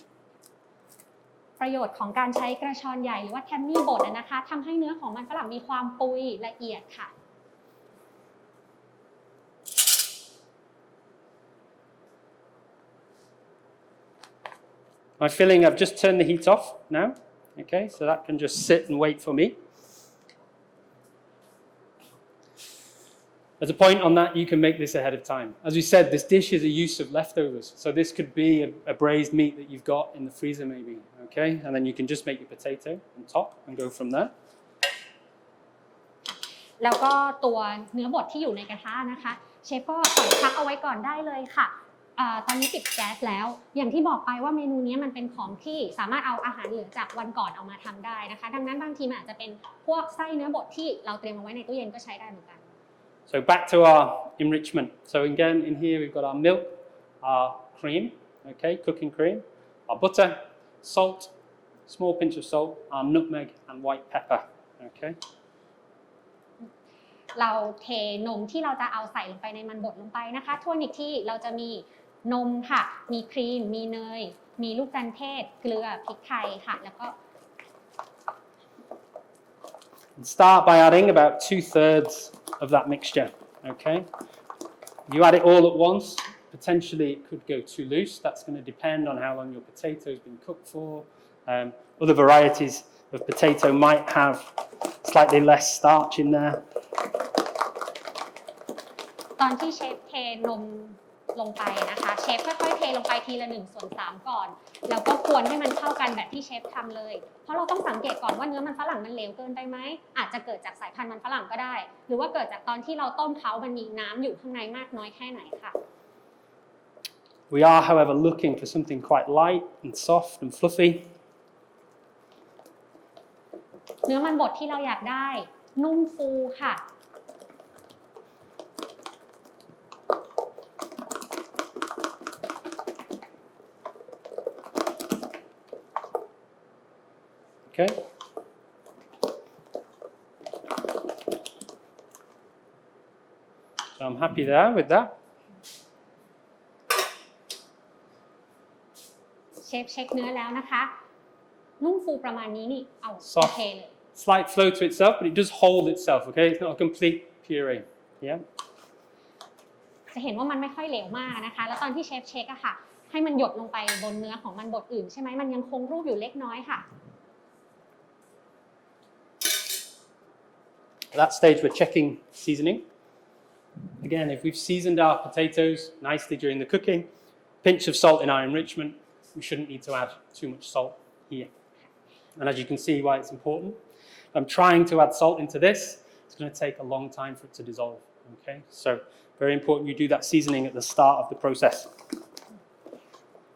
ประโยชน์ของการใช้กระชอนใหญ่หรือว่าแทมมี่บดนะคะทำให้เนื้อของมันฝรั่งมีความปุยละเอียดค่ะ My filling, I've just turned the heat off now. Okay, so that can just sit and wait for me. As a point on that, you can make this ahead of time. As we said, this dish is a use of leftovers. So this could be a braised meat that you've got in the freezer maybe, okay? And then you can just make your potato on top and go from there. แล้วก็ตัวเนื้อบดที่อยู่ในกระทะนะคะเชฟก็ปล่อยพักเอาไว้ก่อนได้เลยค่ะตอนนี้ปิดแก๊สแล้วอย่างที่บอกไปว่าเมนูนี้มันเป็นของที่สามารถเอาอาหารเหลือจากวันก่อนเอามาทำได้นะคะดังนั้นบางทีมันอาจจะเป็นพวกไส้เนื้อบดที่เราเตรียมเอาไว้ในตู้เย็นก็ใช้ได้เหมือนกัน So back to our enrichment. So again, in here we've got our milk, our cream, okay, cooking cream, our butter, salt, small pinch of salt, our nutmeg and white pepper, okay. เราเทนมที่เราจะเอาใส่ลงไปในมันบดลงไปนะคะทวนอีกที่เราจะมีนมค่ะมีครีมมีเนยมีลูกจันเทศเกลือพริกไทยค่ะแล้วก็ Start by adding about 2/3 of that mixture, okay. You add it all at once, potentially it could go too loose. That's going to depend on how long your potato has been cooked for. Other varieties of potato might have slightly less starch in there. ตอนที่เชฟเทนมลงไปนะคะเชฟค่อยๆเทลงไปทีละ1/3ก่อนแล้วก็ควรให้มันเข้ากันแบบที่เชฟทำเลยเพราะเราต้องสังเกตก่อนว่าเนื้อมันฝรั่งมันเหลวเกินไปไหมอาจจะเกิดจากสายพันธุ์มันฝรั่งก็ได้หรือว่าเกิดจากตอนที่เราต้มเขามันมีน้ำอยู่ข้างในมากน้อยแค่ไหนค่ะ We are, however, looking for something quite light and soft and fluffy. เนื้อมันบดที่เราอยากได้นุ่มฟูค่ะ Okay. So I'm happy there with that. เชฟเช็คเนื้อแล้วนะคะนุ่มฟูประมาณนี้นี่เอาโอ Soft, เคเลย slight flow to itself, but it does hold itself. Okay, it's not a complete puree. Yeah. จะเห็นว่ามันไม่ค่อยเหลวมากนะคะแล้วตอนที่เชฟเช็คอะค่ะให้มันหยดลงไปบนเนื้อของมันบดอื่นใช่ไหมมันยังคงรูปอยู่เล็กน้อยค่ะ At that stage, we're checking seasoning. Again, if we've seasoned our potatoes nicely during the cooking, pinch of salt in our enrichment, we shouldn't need to add too much salt here. And as you can see why it's important, if I'm trying to add salt into this, it's going to take a long time for it to dissolve. Okay, so very important you do that seasoning at the start of the process.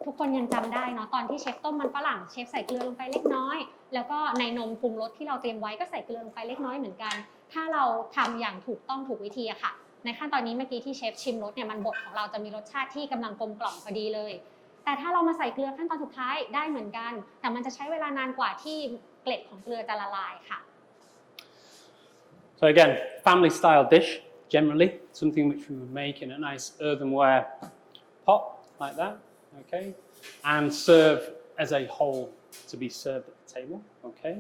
ทุกคนยังจำได้เนาะตอนที่เชฟต้มมันฝรั่งเชฟใส่เกลือลงไปเล็กน้อยแล้วก็ในนมปรุงรสที่เราเตรียมไว้ก็ใส่เกลือลงไปเล็กน้อยเหมือนกันถ้าเราทำอย่างถูกต้องถูกวิธีอะค่ะในขั้นตอนนี้เมื่อกี้ที่เชฟชิมรสเนี่ยมันบดของเราจะมีรสชาติที่กำลังกลมกล่อมพอดีเลยแต่ถ้าเรามาใส่เกลือขั้นตอนสุดท้ายได้เหมือนกันแต่มันจะใช้เวลานานกว่าที่เกล็ดของเกลือจะละลายค่ะ So again, family style dish generally, something which we would make in a nice earthenware pot like that, okay, and serve as a whole to be served at the table, okay.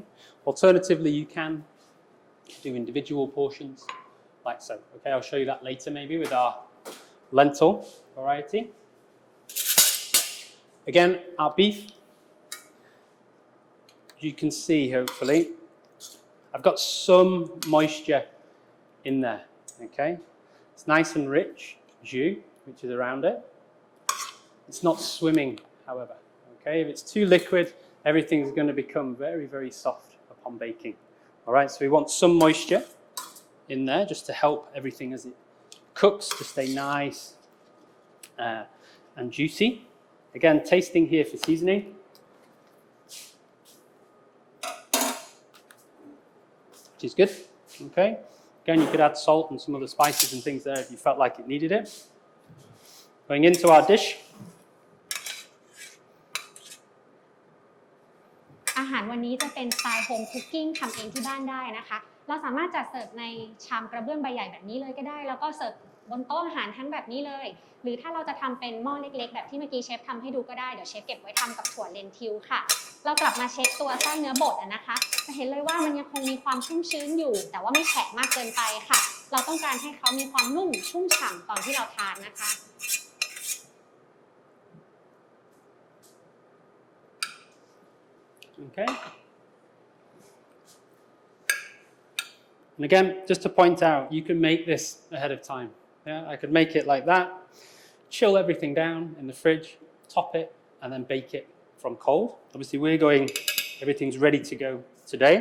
Alternatively, you can do individual portions, like so. Okay, I'll show you that later maybe with our lentil variety. Again, our beef, you can see hopefully, I've got some moisture in there, okay? It's nice and rich, jus, which is around it. It's not swimming, however, okay? If it's too liquid, everything's going to become very, very soft upon baking. All right, so we want some moisture in there just to help everything as it cooks to stay nice and juicy. Again, tasting here for seasoning. Which is good, okay? Again, you could add salt and some other spices and things there if you felt like it needed it. Going into our dish. อาหารวันนี้จะเป็นสไตล์โฮมคุกกิ้งทำเองที่บ้านได้นะคะเราสามารถจัดเสิร์ฟในชามกระเบื้องใบใหญ่แบบนี้เลยก็ได้แล้วก็เสิร์ฟบนโต๊ะอาหารทั้งแบบนี้เลยหรือถ้าเราจะทำเป็นหม้อเล็กๆแบบที่เมื่อกี้เชฟทำให้ดูก็ได้เดี๋ยวเชฟเก็บไว้ทำกับถั่วเลนทิลค่ะเรากลับมาเช็คตัวไส้เนื้อบดนะคะจะเห็นเลยว่ามันยังคงมีความชุ่มชื้นอยู่แต่ว่าไม่แฉะมากเกินไปค่ะเราต้องการให้เขามีความนุ่มชุ่มฉ่ำตอนที่เราทานนะคะ Okay. And again, just to point out, you can make this ahead of time. Yeah, I could make it like that, chill everything down in the fridge, top it, and then bake it from cold. Obviously, we're going, everything's ready to go today.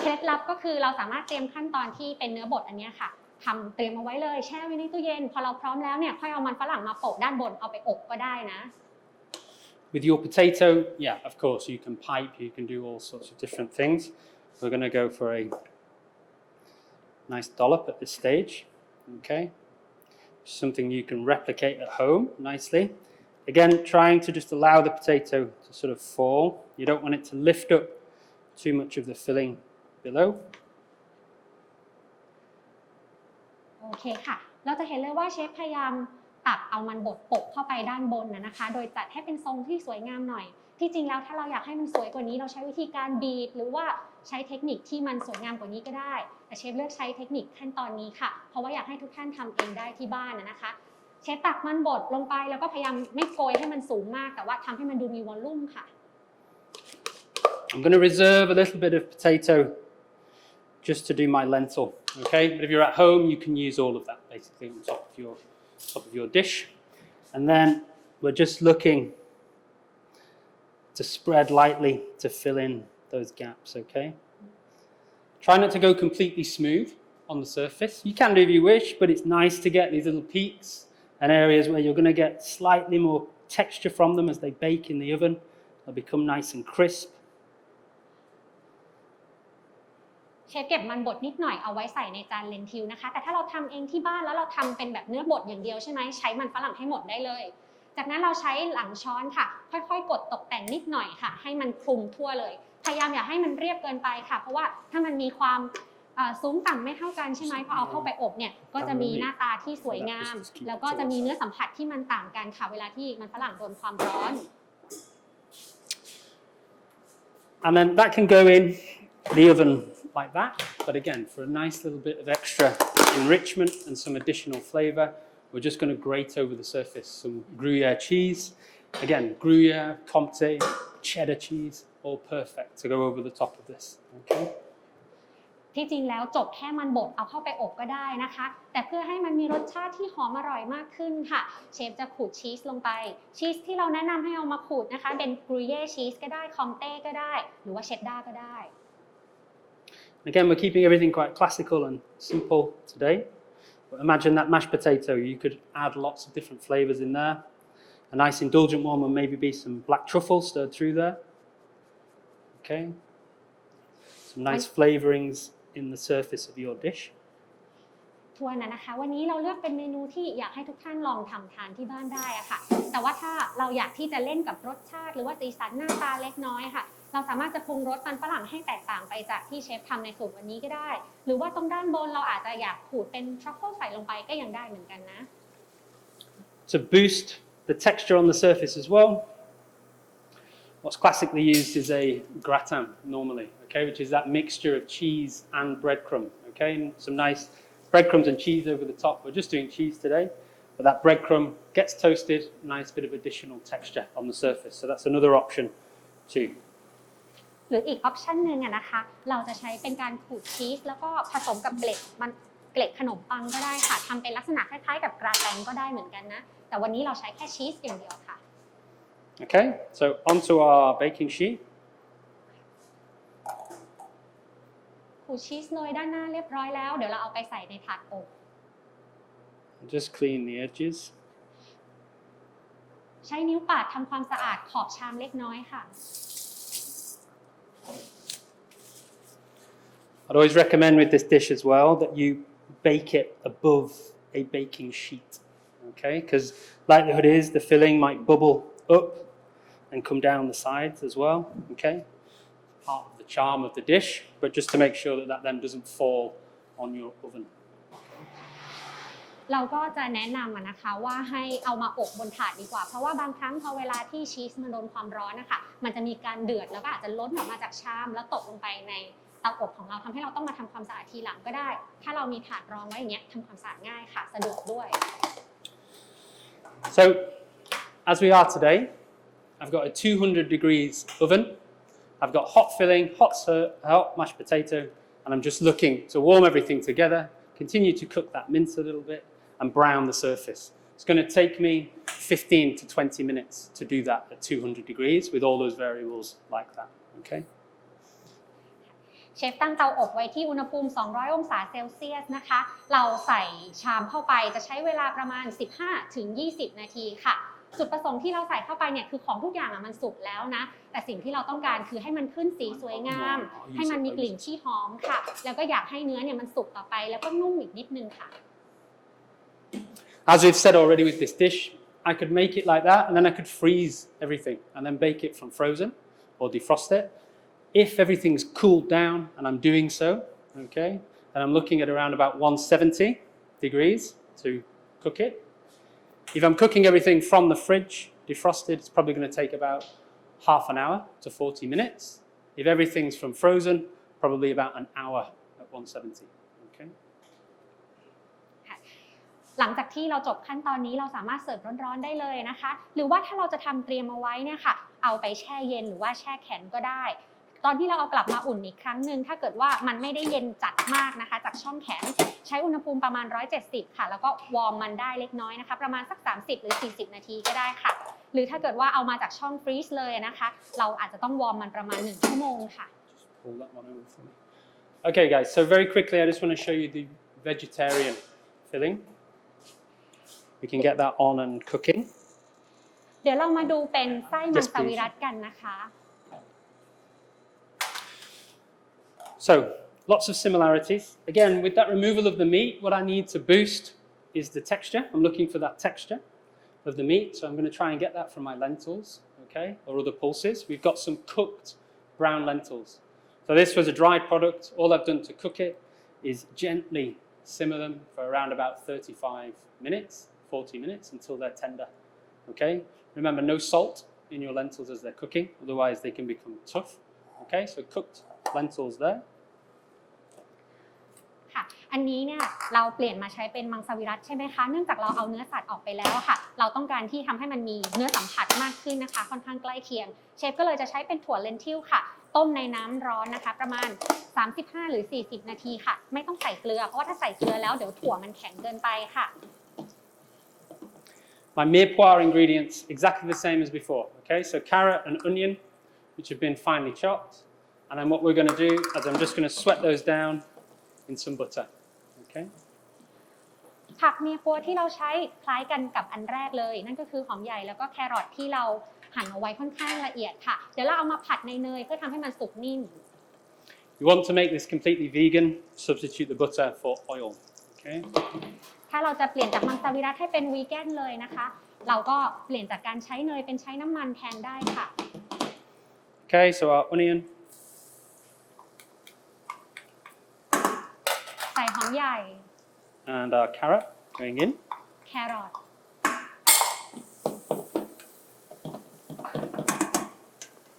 เคล็ดลับก็คือเราสามารถเตรียมขั้นตอนที่เป็นเนื้อบดอันนี้ค่ะทำเตรียมเอาไว้เลยแช่ไว้ในตู้เย็นพอเราพร้อมแล้วเนี่ยค่อยเอามันฝรั่งมาโปะด้านบนเอาไปอบก็ได้นะ With your potato, yeah, of course, you can pipe, you can do all sorts of different things. We're going to go for a nice dollop at this stage, okay? Something you can replicate at home nicely. Again, trying to just allow the potato to sort of fall. You don't want it to lift up too much of the filling below. โอเคค่ะเราจะเห็นเลยว่าเชฟพยายามตักเอามันบดโปะเข้าไปด้านบนนะคะโดยจัดให้เป็นทรงที่สวยงามหน่อยที่จริงแล้วถ้าเราอยากให้มันสวยกว่านี้เราใช้วิธีการบีบหรือว่าใช้เทคนิคที่มันสวยงามกว่านี้ก็ได้แต่เชฟเลือกใช้เทคนิคขั้นตอนนี้ค่ะเพราะว่าอยากให้ทุกท่านทำเองได้ที่บ้านนะคะเชฟตักมันบดลงไปแล้วก็พยายามไม่โกยให้มันสูงมากแต่ว่าทำให้มันดูมีวอลลุ่มค่ะ I'm going to reserve a little bit of potato just to do my lentil, okay? But if you're at home, you can use all of that basically on top of your dish. And then we're just looking to spread lightly to fill in those gaps, okay? Try not to go completely smooth on the surface. You can do if you wish, but it's nice to get these little peaks and areas where you're going to get slightly more texture from them as they bake in the oven. They'll become nice and crisp. เชฟเก็บมันบดนิดหน่อยเอาไว้ใส่ในจานเลนทิลนะคะแต่ถ้าเราทำเองที่บ้านแล้วเราทำเป็นแบบเนื้อบดอย่างเดียวใช่ไหมใช้มันฝรั่งให้หมดได้เลยจากนั้นเราใช้หลังช้อนค่ะค่อยๆกดตกแต่งนิดหน่อยค่ะให้มันคลุมทั่วเลยพยายามอย่าให้มันเรียบเกินไปค่ะเพราะว่าถ้ามันมีความสูงต่ำไม่เท่ากันใช่ไหมพอเอาเข้าไปอบเนี่ยก็จะมีหน้าตาที่สวยงามแล้วก็จะมีเนื้อสัมผัสที่มันต่างกันค่ะเวลาที่มันฝรั่งโดนความร้อน And then that can go in the oven like that, but again, for a nice little bit of extra enrichment and some additional flavour, we're just going to grate over the surface some Gruyere cheese. Again, Gruyere, Comté, cheddar cheese, all perfect to go over the top of this. Okay. ที่จริงแล้วจบแค่มันบดเอาเข้าไปอบก็ได้นะคะแต่เพื่อให้มันมีรสชาติที่หอมอร่อยมากขึ้นค่ะเชฟจะขูดชีสลงไปชีสที่เราแนะนำให้เอามาขูดนะคะเป็น Gruyere cheese ก็ได้ Comté ก็ได้หรือว่า cheddar ก็ได้ Again, we're keeping everything quite classical and simple today. But imagine that mashed potato. You could add lots of different flavours in there. A nice indulgent one would maybe be some black truffle stirred through there. Okay. Some nice flavourings in the surface of your dish. ทวนนะคะวันนี้เราเลือกเป็นเมนูที่อยากให้ทุกท่านลองทำทานที่บ้านได้อะค่ะแต่ว่าถ้าเราอยากที่จะเล่นกับรสชาติหรือว่าสีสันหน้าตาเล็กน้อยค่ะเราสามารถจะปรุงรสมันฝรั่งให้แตกต่างไปจากที่เชฟทำในสูตรวันนี้ก็ได้หรือว่าตรงด้านบนเราอาจจะอยากขูดเป็นทรัฟเฟิลใส่ลงไปก็ยังได้เหมือนกันนะ To boost the texture on the surface as well, What's classically used is a gratin normally, okay, which is that mixture of cheese and breadcrumb, okay, and some nice breadcrumbs and cheese over the top. We're just doing cheese today, but that breadcrumb gets toasted, nice bit of additional texture on the surface. So that's another option too. หรืออีกออปชันหนึ่งนะคะเราจะใช้เป็นการขูดชีสแล้วก็ผสมกับเกล็ดขนมปังก็ได้ค่ะทำเป็นลักษณะคล้ายๆกับกราแตงก็ได้เหมือนกันนะแต่วันนี้เราใช้แค่ชีสอย่างเดียวค่ะ Okay, so onto our baking sheet. ขูดชีสโรยด้านหน้าเรียบร้อยแล้วเดี๋ยวเราเอาไปใส่ในถาดอบ Just clean the edges. ใช้นิ้วปาดทำความสะอาดขอบชามเล็กน้อยค่ะ I'd always recommend with this dish as well that you bake it above a baking sheet, okay? Because likelihood is the filling might bubble up and come down the sides as well, okay? Part of the charm of the dish, but just to make sure that that then doesn't fall on your oven. เราก็จะแนะนำนะคะว่าให้เอามาอบบนถาดดีกว่าเพราะว่าบางครั้งพอเวลาที่ชีสมันโดนความร้อนนะคะมันจะมีการเดือดแล้วก็อาจจะล้นออกมาจากชามแล้วตกลงไปในเตาอบของเราทำให้เราต้องมาทำความสะอาดทีหลังก็ได้ถ้าเรามีถาดรองไว้อย่างเงี้ยทำความสะอาดง่ายค่ะสะดวกด้วย So as we are today, I've got a 200 degrees oven. I've got hot filling, hot mashed potato, and I'm just looking to warm everything together, continue to cook that mince a little bit, and brown the surface. It's going to take me 15 to 20 minutes to do that at 200 degrees with all those variables like that, okay? เชฟตั้งเตาอบไว้ที่อุณหภูมิ 200 องศาเซลเซียสนะคะเราใส่ชามเข้าไปจะใช้เวลาประมาณ 15 ถึง 20 นาทีค่ะจุดประสงค์ที่เราใส่เข้าไปเนี่ยคือของทุกอย่างมันสุกแล้วนะแต่สิ่งที่เราต้องการคือให้มันขึ้นสีสวยงามให้มันมีกลิ่นที่หอมค่ะแล้วก็อยากให้เนื้อเนี่ยมันสุกต่อไปแล้วก็นุ่มอีกนิดนึงค่ะ As we've said already with this dish, I could make it like that and then I could freeze everything and then bake it from frozen or defrost it. If everything's cooled down and I'm doing so, okay, then I'm looking at around about 170 degrees to cook it. If I'm cooking everything from the fridge, defrosted, it's probably going to take about half an hour to 40 minutes. If everything's from frozen, probably about an hour at 170. Okay. หลังจากที่เราจบขั้นตอนนี้เราสามารถเสิร์ฟร้อนๆได้เลยนะคะหรือว่าถ้าเราจะทำเตรียมเอาไว้เนี่ยค่ะเอาไปแช่เย็นหรือว่าแช่แข็งก็ได้ตอนที่เราเอากลับมาอุ่นอีกครั้งหนึ่งถ้าเกิดว่ามันไม่ได้เย็นจัดมากนะคะจากช่องแข็งใช้อุณหภูมิประมาณ170ค่ะแล้วก็วอร์มมันได้เล็กน้อยนะคะประมาณสัก30หรือ40นาทีก็ได้ค่ะหรือถ้าเกิดว่าเอามาจากช่องฟรีซเลยนะคะเราอาจจะต้องวอร์มมันประมาณ1ชั่วโมงค่ะ Okay guys, so very quickly I just want to show you the vegetarian filling. We can get that on and cooking. เดี๋ยวเรามาดูเป็นไส้มังสวิรัติกันนะคะ So lots of similarities. Again, with that removal of the meat, what I need to boost is the texture. I'm looking for that texture of the meat, so I'm going to try and get that from my lentils, okay, or other pulses. We've got some cooked brown lentils. So this was a dried product. All I've done to cook it is gently simmer them for around about 35 minutes, 40 minutes until they're tender, okay? Remember, no salt in your lentils as they're cooking, otherwise they can become tough, okay? So cooked lentils there. ค่ะอันนี้เนี่ยเราเปลี่ยนมาใช้เป็นมังสวิรัติใช่ไหมคะเนื่องจากเราเอาเนื้อสัตว์ออกไปแล้วค่ะเราต้องการที่ทำให้มันมีเนื้อสัมผัสมากขึ้นนะคะค่อนข้างใกล้เคียงเชฟก็เลยจะใช้เป็นถั่วเลนทิลค่ะต้มในน้ำร้อนนะคะประมาณ35หรือ40นาทีค่ะไม่ต้องใส่เกลือเพราะว่าถ้าใส่เกลือแล้วเดี๋ยวถั่วมันแข็งเกินไปค่ะ My mirepoix ingredients exactly the same as before, okay? So carrot and onion, which have been finely chopped, and then what we're going to do is I'm just going to sweat those down in some butter, okay? ผักเมียปัวที่เราใช้คล้ายกันกับอันแรกเลยนั่นก็คือหอมใหญ่แล้วก็แครอทที่เราหั่นเอาไว้ค่อนข้างละเอียดค่ะเดี๋ยวเราเอามาผัดในเนยเพื่อทำให้มันสุกนิ่ม You want to make this completely vegan, substitute the butter for oil, okay? ถ้าเราจะเปลี่ยนจากมังสวิรัติให้เป็นวีแกนเลยนะคะเราก็เปลี่ยนจากการใช้เนยเป็นใช้น้ำมันแทนได้ค่ะ Okay, so our onion. ใส่หอมใหญ่ And our carrot going in. แครอท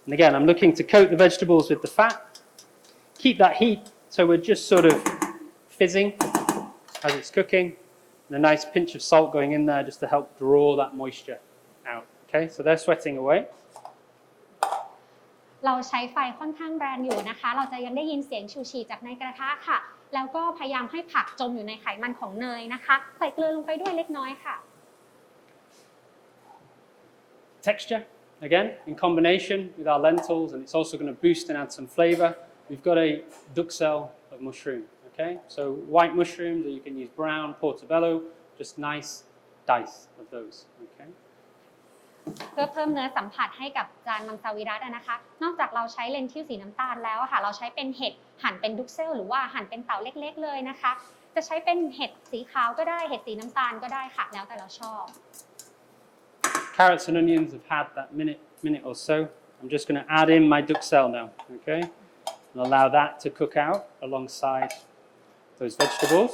And again, I'm looking to coat the vegetables with the fat, keep that heat so we're just sort of fizzing as it's cooking, and a nice pinch of salt going in there just to help draw that moisture out. Okay, so they're sweating away. เราใช้ไฟค่อนข้างแรงอยู่นะคะเราจะยังได้ยินเสียงชูชีจากในกระทะค่ะแล้วก็พยายามให้ผักจมอยู่ในไขมันของเนยนะคะใส่เกลือลงไปด้วยเล็กน้อยค่ะ Texture, again, in combination with our lentils, and it's also going to boost and add some flavor. We've got a duxelle of mushroom, okay? So white mushrooms, or you can use brown, portobello, just nice dice of those, okay? เพื่อเพิ่มเนื้อสัมผัสให้กับจานมังสวิรัตินะคะนอกจากเราใช้เลนทิลสีน้ำตาลแล้วค่ะเราใช้เป็นเห็ดหั่นเป็นดุกเซลหรือว่าหั่นเป็นเต๋าเล็กๆเลยนะคะจะใช้เป็นเห็ดสีขาวก็ได้เห็ดสีน้ำตาลก็ได้ค่ะแล้วแต่เราชอบ Carrots and onions have had that minute or so. I'm just going to add in my duxelle now, okay? And allow that to cook out alongside those vegetables.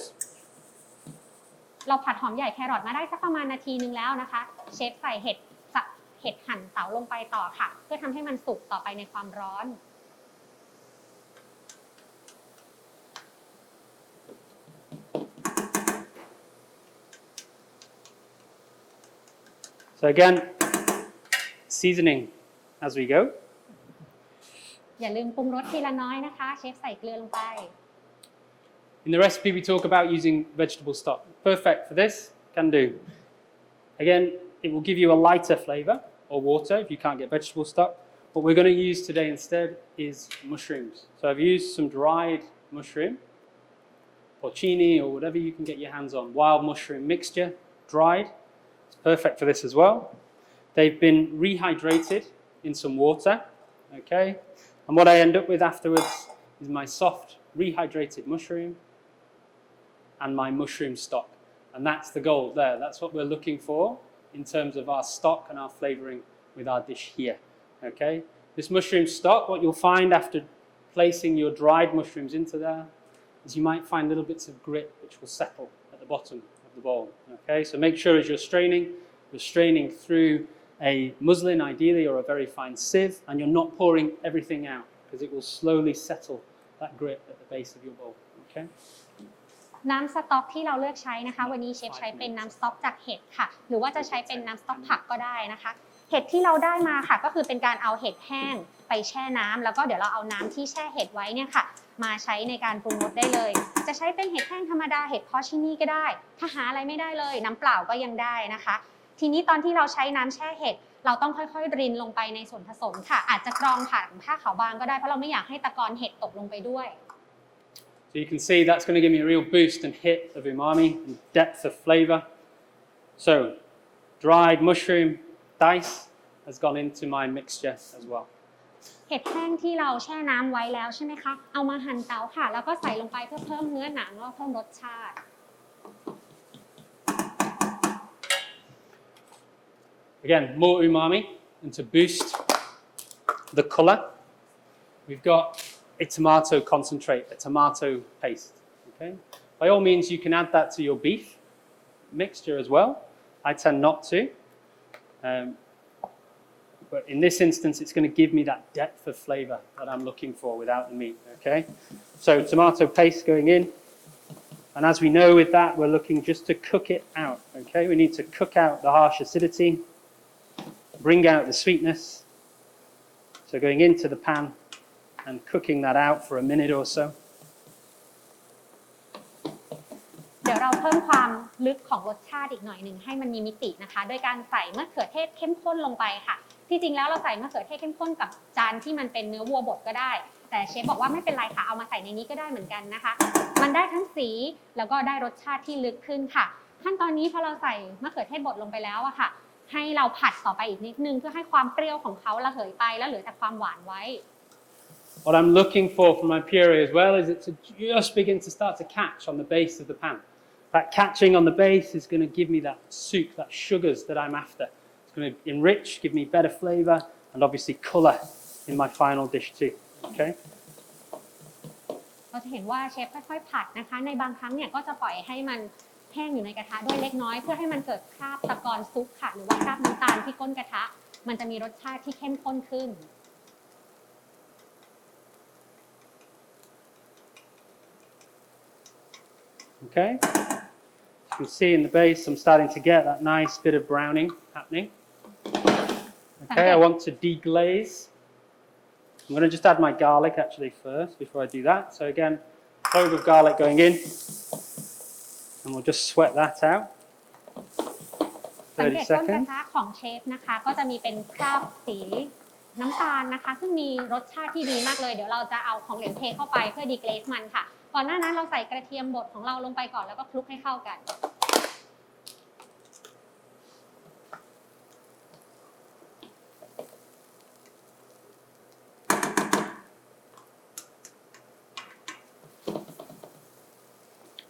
เราผัดหอมใหญ่แครอทมาได้สักประมาณนาทีนึงแล้วนะคะเชฟใส่เห็ดหั่นเต๋าลงไปต่อค่ะเพื่อทำให้มันสุกต่อไปในความร้อน So again, seasoning as we go. อย่าลืมปรุงรสทีละน้อยนะคะเชฟใส่เกลือลงไป In the recipe, we talk about using vegetable stock. Perfect for this, can do. Again, it will give you a lighter flavor or water if you can't get vegetable stock. What we're going to use today instead is mushrooms. So I've used some dried mushroom, porcini or whatever you can get your hands on. Wild mushroom mixture, dried. It's perfect for this as well. They've been rehydrated in some water, okay? And what I end up with afterwards is my soft rehydrated mushroom and my mushroom stock. And that's the goal there. That's what we're looking for in terms of our stock and our flavoring with our dish here, okay? This mushroom stock, what you'll find after placing your dried mushrooms into there is you might find little bits of grit which will settle at the bottom of the bowl, okay? So make sure as you're straining through a muslin ideally or a very fine sieve and you're not pouring everything out because it will slowly settle that grit at the base of your bowl, okay? น้ำสต๊อกที่เราเลือกใช้นะคะวันนี้เชฟใช้เป็นน้ำสต๊อกจากเห็ดค่ะหรือว่าจะใช้เป็นน้ำสต๊อกผักก็ได้นะคะเห็ดที่เราได้มาค่ะก็คือเป็นการเอาเห็ดแห้งไปแช่น้ำแล้วก็เดี๋ยวเราเอาน้ำที่แช่เห็ดไว้เนี่ยค่ะมาใช้ในการปรุงรสได้เลยจะใช้เป็นเห็ดแห้งธรรมดาเห็ดพอชินี่ก็ได้ถ้าหาอะไรไม่ได้เลยน้ำเปล่าก็ยังได้นะคะทีนี้ตอนที่เราใช้น้ำแช่เห็ดเราต้องค่อยๆรินลงไปในส่วนผสมค่ะอาจจะกรองผ่านผ้าขาวบางก็ได้เพราะเราไม่อยากให้ตะกอนเห็ดตกลงไปด้วย So you can see that's going to give me a real boost and hit of umami and depth of flavor. So dried mushroom dice has gone into my mixture as well. เห็ดแห้งที่เราแช่น้ำไว้แล้วใช่ไหมคะเอามาหั่นเต๋าค่ะแล้วก็ใส่ลงไปเพื่อเพิ่มเนื้อหนังแล้วเพิ่มรสชาติ Again, more umami and to boost the color, we've got a tomato concentrate, a tomato paste, okay? By all means, you can add that to your beef mixture as well. I tend not to. But in this instance, it's going to give me that depth of flavor that I'm looking for without the meat, okay? So tomato paste going in. And as we know with that, we're looking just to cook it out, okay? We need to cook out the harsh acidity, bring out the sweetness. So going into the pan and cooking that out for a minute or so. เดี๋ยวเราเพิ่มความลึกของรสชาติอีกหน่อยหนึ่งให้มันมีมิตินะคะโดยการใส่มะเขือเทศเข้มข้นลงไปค่ะที่จริงแล้วเราใส่มะเขือเทศเข้มข้นกับจานที่มันเป็นเนื้อวัวบดก็ได้แต่เชฟบอกว่าไม่เป็นไรค่ะเอามาใส่ในนี้ก็ได้เหมือนกันนะคะมันได้ทั้งสีแล้วก็ได้รสชาติที่ลึกขึ้นค่ะขั้นตอนนี้พอเราใส่มะเขือเทศบดลงไปแล้วอะค่ะให้เราผัดต่อไปอีกนิดนึงเพื่อให้ความเปรี้ยวของเขาระเหยไปแล้วเหลือแต่ความหวานไว้ What I'm looking for from my puree as well is it to just begin to start to catch on the base of the pan. That catching on the base is going to give me that soup, that sugars that I'm after. It's going to enrich, give me better flavor, and obviously color in my final dish too. Okay? เราจะเห็นว่าเชฟค่อยๆผัดนะคะในบางครั้งเนี่ยก็จะปล่อยให้มันแห้งอยู่ในกระทะด้วยเล็กน้อยเพื่อให้มันเกิดคราบตะกอนซุปค่ะหรือว่าคราบน้ำตาลที่ก้นกระทะมันจะมีรสชาติที่เข้มข้นขึ้น Okay. You can see in the base I'm starting to get that nice bit of browning happening. Okay, I want to deglaze. I'm going to just add my garlic actually first before I do that. So again, clove of garlic going in, and we'll just sweat that out. สังเกตต้นกระ seconds. ทะของเชฟนะคะก็จะมีเป็นคราบสีน้ำตาลนะคะซึ่งมีรสชาติที่ดีมากเลยเดี๋ยวเราจะเอาของเหลวเทเข้าไปเพื่อดีเกรสมันค่ะก่อนหน้านั้นเราใส่กระเทียมบดของเราลงไปก่อนแล้วก็คลุกให้เข้ากัน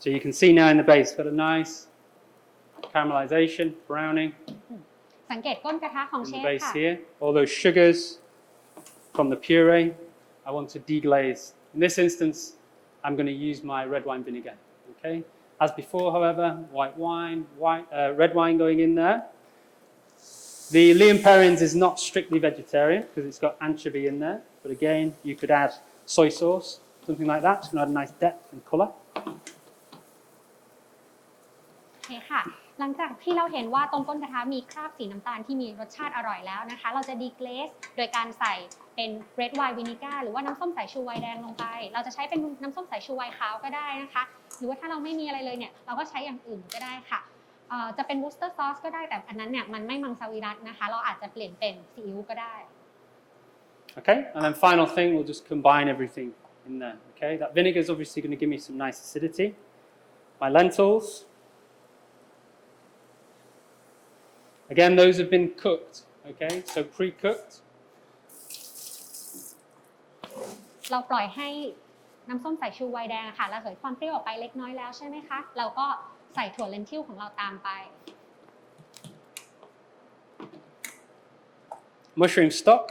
So you can see now in the base, got a nice caramelization, browning สังเกตก้นกระทะของ in เช the ฟ base ค่ะ here. All those sugars from the puree, I want to deglaze. In this instance, I'm going to use my red wine vinegar. Okay. As before, however, white wine, red wine going in there. The Liam Perrins is not strictly vegetarian because it's got anchovy in there. But again, you could add soy sauce, something like that. It's going to add a nice depth and colour. โอเคค่ะหลังจากที่เราเห็นว่าตรงก้นกระทะมีคราบสีน้ำตาลที่มีรสชาติอร่อยแล้วนะคะเราจะดีเกรสโดยการใส่เป็น red wine vinegar หรือว่าน้ำส้มสายชูไวน์แดงลงไปเราจะใช้เป็นน้ำส้มสายชูไวน์ขาวก็ได้นะคะหรือว่าถ้าเราไม่มีอะไรเลยเนี่ยเราก็ใช้อย่างอื่นก็ได้ค่ะจะเป็น Worcester sauce ก็ได้แต่อันนั้นเนี่ยมันไม่มังสวิรัตินะคะเราอาจจะเปลี่ยนเป็นซีอิ๊วก็ได้ Okay, and then final thing, we'll just combine everything in there. Okay, that vinegar is obviously going to give me some nice acidity. My lentils. Again, those have been cooked, okay, so pre-cooked. เราปล่อยให้น้ำส้มสายชูไวน์แดงค่ะเราใส่ความเปรี้ยวออกไปเล็กน้อยแล้วใช่ไหมคะเราก็ใส่ถั่วเลนทิลของเราตามไป Mushroom stock.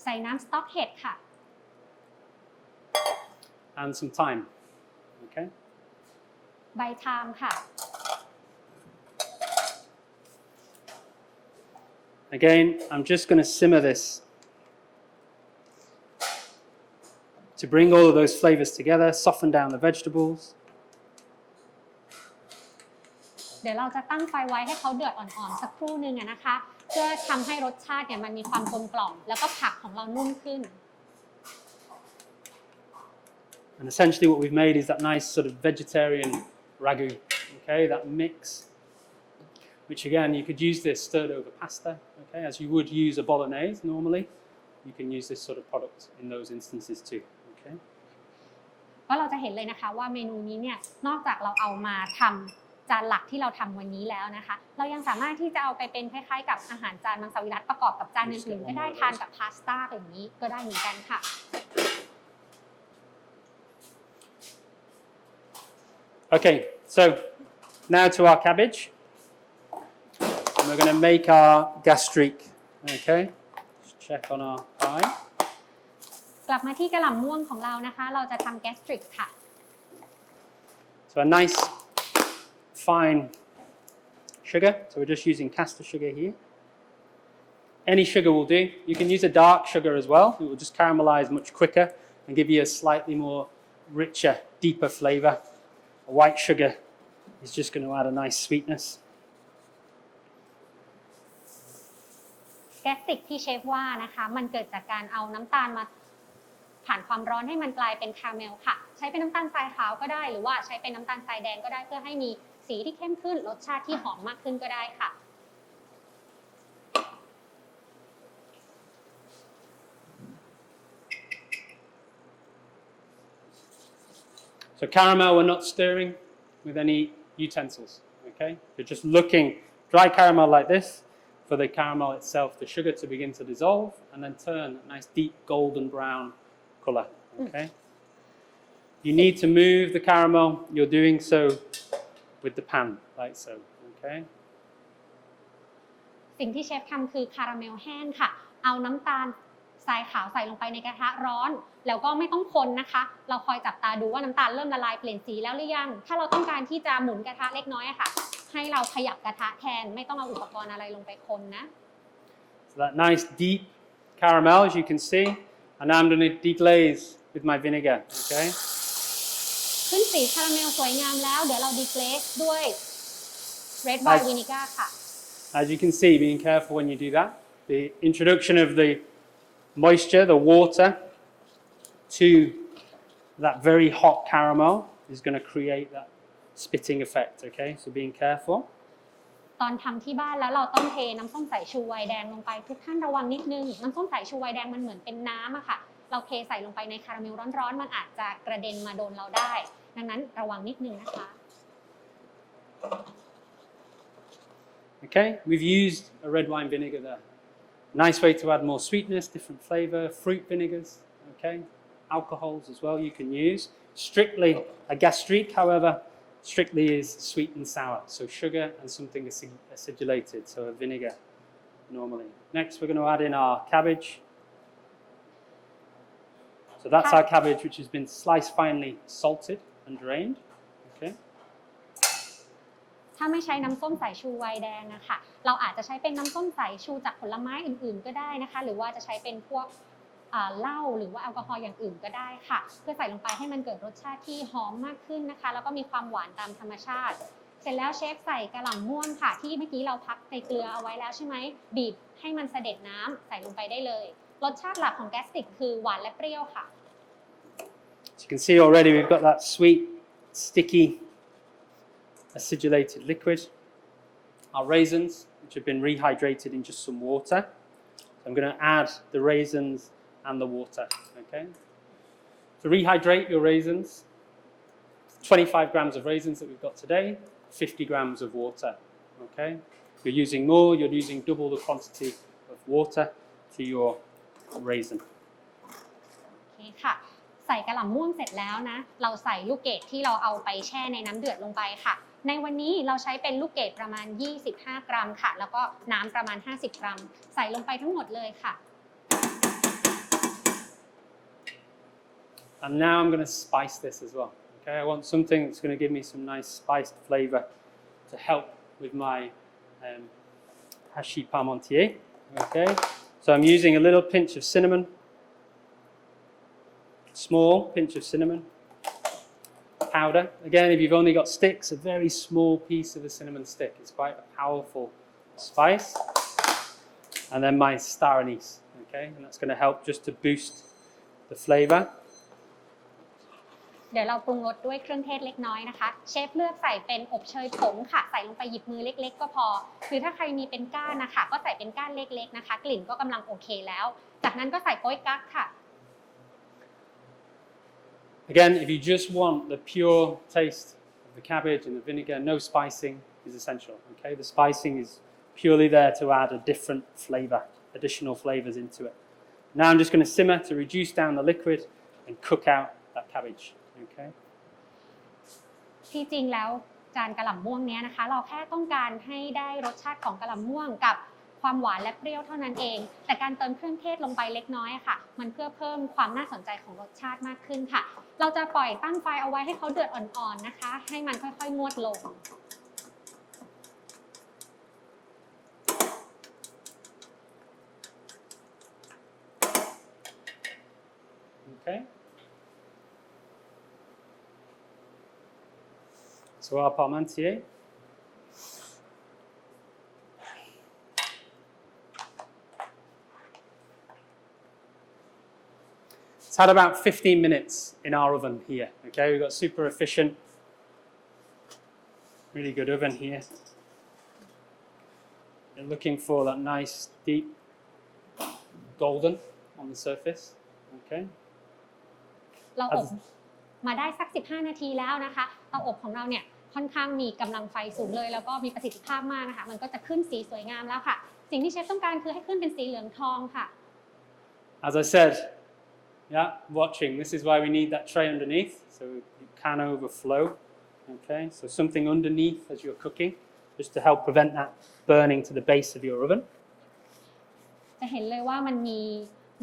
ใส่น้ำสต๊อกเห็ดค่ะ And some thyme, okay. ใบไทม์ค่ะ Again, I'm just going to simmer this to bring all of those flavors together, soften down the vegetables. เดี๋ยวเราจะตั้งไฟไว้ให้เขาเดือดอ่อนๆสักครู่หนึ่งนะคะเพื่อทำให้รสชาติเนี่ยมันมีความกลมกล่อมแล้วก็ผักของเรานุ่มขึ้น And essentially what we've made is that nice sort of vegetarian ragu, okay, that mix, which again, you could use this stirred over pasta, okay, as you would use a bolognese normally. You can use this sort of product in those instances too, okay. ก็เราจะเห็นเลยนะคะว่าเมนูนี้เนี่ยนอกจากเราเอามาทำจานหลักที่เราทำวันนี้แล้วนะคะเรายังสามารถที่จะเอาไปเป็นคล้ายๆกับอาหารจานมังสวิรัติประกอบกับจานอื่นๆก็ได้ทานกับพาสต้าอย่างนี้ก็ได้เหมือนกันค่ะ Okay, so now to our cabbage. And we're going to make our gastrique, okay. Just check on our pie. กลับมาที่กระหล่ำม่วงของเรานะคะเราจะทำแกสตริกค่ะ So a nice fine sugar. So we're just using caster sugar here. Any sugar will do. You can use a dark sugar as well. It will just caramelize much quicker and give you a slightly more richer, deeper flavor. A white sugar is just going to add a nice sweetness. แกสตริกที่เชฟว่านะคะมันเกิดจากการเอาน้ำตาลมาผ่านความร้อนให้มันกลายเป็นคาราเมลค่ะใช้เป็นน้ำตาลทรายขาวก็ได้หรือว่าใช้เป็นน้ำตาลทรายแดงก็ได้เพื่อให้มีสีที่เข้มขึ้นรสชาติที่หอมมากขึ้นก็ได้ค่ะ So caramel, we're not stirring with any utensils, okay? You're just looking dry caramel like this for the caramel itself, the sugar to begin to dissolve and then turn a nice deep golden brown color, okay? You need to move the caramel. You're doing so with the pan, like so, okay? สิ่งที่เชฟทำคือคาราเมลแห้งค่ะเอาน้ำตาลทรายขาวใส่ลงไปในกระทะร้อนแล้วก็ไม่ต้องคนนะคะเราคอยจับตาดูว่าน้ำตาลเริ่มละลายเปลี่ยนสีแล้วหรือยังถ้าเราต้องการที่จะหมุนกระทะเล็กน้อยค่ะให้เราขยับกระทะแทนไม่ต้องเอาอุปกรณ์อะไรลงไปคนนะ So that nice deep caramel, as you can see, and now I'm going to deglaze with my vinegar, okay? น ขึ้นสีคาราเมลสวยงามแล้วเดี๋ยวเราดีเกรสด้วย red wine vinegar ค่ะ As you can see, being careful when you do that, the introduction of the moisture, the water, to that very hot caramel is going to create that spitting effect, okay? So being careful. ตอนทำที่บ้านแล้วเราต้องเทน้ำส้มสายชูไวน์แดงลงไปทุกท่านระวังนิดนึงน้ำส้มสายชูไวน์แดงมันเหมือนเป็นน้ำอะค่ะเราเทใส่ลงไปในคาราเมลร้อนๆมันอาจจะกระเด็นมาโดนเราได้ดังนั้นระวังนิดนึงนะคะ Okay, we've used a red wine vinegar there. Nice way to add more sweetness, different flavor, fruit vinegars, okay? Alcohols as well you can use. Strictly a gastrique, however, strictly is sweet and sour, so sugar and something acidulated, so a vinegar normally. Next we're going to add in our cabbage. So that's our cabbage which has been sliced finely, salted and drained, okay? ถ้าไม่ใช้น้ำส้มสายชูไวน์แดงนะคะเราอาจจะใช้เป็นน้ำส้มสายชูจากผลไม้อื่นๆก็ได้นะคะหรือว่าจะใช้เป็นพวกเหล้าหรือว่าแอลกอฮอล์อย่างอื่นก็ได้ค่ะเพื่อใส่ลงไปให้มันเกิดรสชาติที่หอมมากขึ้นนะคะแล้วก็มีความหวานตามธรรมชาติเสร็จแล้วเชฟใส่กระหล่ำม่วงค่ะที่เมื่อกี้เราพักในเกลือเอาไว้แล้วใช่ไหมบีบให้มันเสด็จน้ำใส่ลงไปได้เลยรสชาติหลักของแกสติกคือหวานและเปรี้ยวค่ะ As you can see already we've got that sweet, sticky, acidulated liquid. Our raisins, which have been rehydrated in just some water. So I'm going to add the raisins and the water, okay? To rehydrate your raisins, 25 grams of raisins that we've got today, 50 grams of water, okay? If you're using more, you're using double the quantity of water to your raisin. โอเคค่ะใส่กระหล่ำม่วงเสร็จแล้วนะเราใส่ลูกเกดที่เราเอาไปแช่ในน้ำเดือดลงไปค่ะในวันนี้เราใช้เป็นลูกเกดประมาณ25กรัมค่ะแล้วก็น้ำประมาณ50กรัมใส่ลงไปทั้งหมดเลยค่ะ And now I'm going to spice this as well, okay? I want something that's going to give me some nice spiced flavor to help with my hachis parmentier, okay? So I'm using a little pinch of cinnamon, small pinch of cinnamon powder. Again, if you've only got sticks, a very small piece of a cinnamon stick. It's quite a powerful spice. And then my star anise, okay? And that's going to help just to boost the flavor. เดี๋ยวเราปรุงรสด้วยเครื่องเทศเล็กน้อยนะคะเชฟเลือกใส่เป็นอบเชยผงค่ะใส่ลงไปหยิบมือเล็กๆก็พอคือถ้าใครมีเป็นก้านนะคะก็ใส่เป็นก้านเล็กๆนะคะกลิ่นก็กำลังโอเคแล้วจากนั้นก็ใส่โป๊ยกั๊กค่ะ Again, if you just want the pure taste of the cabbage and the vinegar, no spicing is essential, okay? The spicing is purely there to add a different flavor, additional flavors into it. Now I'm just going to simmer to reduce down the liquid and cook out that cabbage, okay? ที่จริงแล้วจานกะหล่ำม่วงเนี้ยนะคะเราแค่ต้องการให้ได้รสชาติของกะหล่ำม่วงกับความหวานและเปรี้ยวเท่านั้นเองแต่การเติมเครื่องเทศลงไปเล็กน้อยค่ะมันเพื่อเพิ่มความน่าสนใจของรสชาติมากขึ้นค่ะเราจะปล่อยตั้งไฟเอาไว้ให้เขาเดือดอ่อนๆนะคะให้มันค่อยๆงวดลง Okay? So our parmentier. It's had about 15 minutes in our oven here, okay? We've got super efficient, really good oven here. You're looking for that nice, deep golden on the surface, okay? เราอบมาได้สัก15นาทีแล้วนะคะเตาอบของเราเนี่ยค่อนข้างมีกำลังไฟสูงเลยแล้วก็มีประสิทธิภาพมากนะคะมันก็จะขึ้นสีสวยงามแล้วค่ะสิ่งที่เชฟต้องการคือให้ขึ้นเป็นสีเหลืองทองค่ะ As I said, yeah, watching, this is why we need that tray underneath, so it can overflow, okay? So something underneath as you're cooking, just to help prevent that burning to the base of your oven. จะเห็นเลยว่ามันมี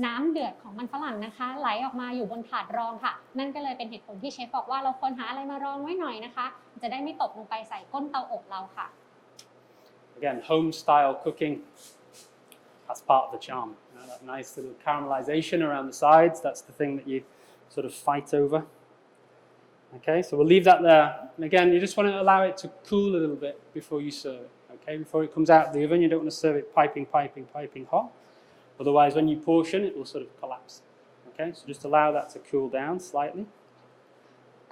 น้ำเดือดของมันฝรั่งนะคะไหลออกมาอยู่บนถาดรองค่ะนั่นก็เลยเป็นเหตุผลที่เชฟบอกว่าเราควรหาอะไรมารองไว้หน่อยนะคะจะได้ไม่ตกลงไปใส่ก้นเตาอบเราค่ะ Again, home style cooking, that's part of the charm. You know, that nice little caramelization around the sides, that's the thing that you sort of fight over. Okay, so we'll leave that there. And again, you just want to allow it to cool a little bit before you serve it. Okay, before it comes out of the oven, you don't want to serve it piping hot. Otherwise, when you portion, it will sort of collapse. Okay, so just allow that to cool down slightly.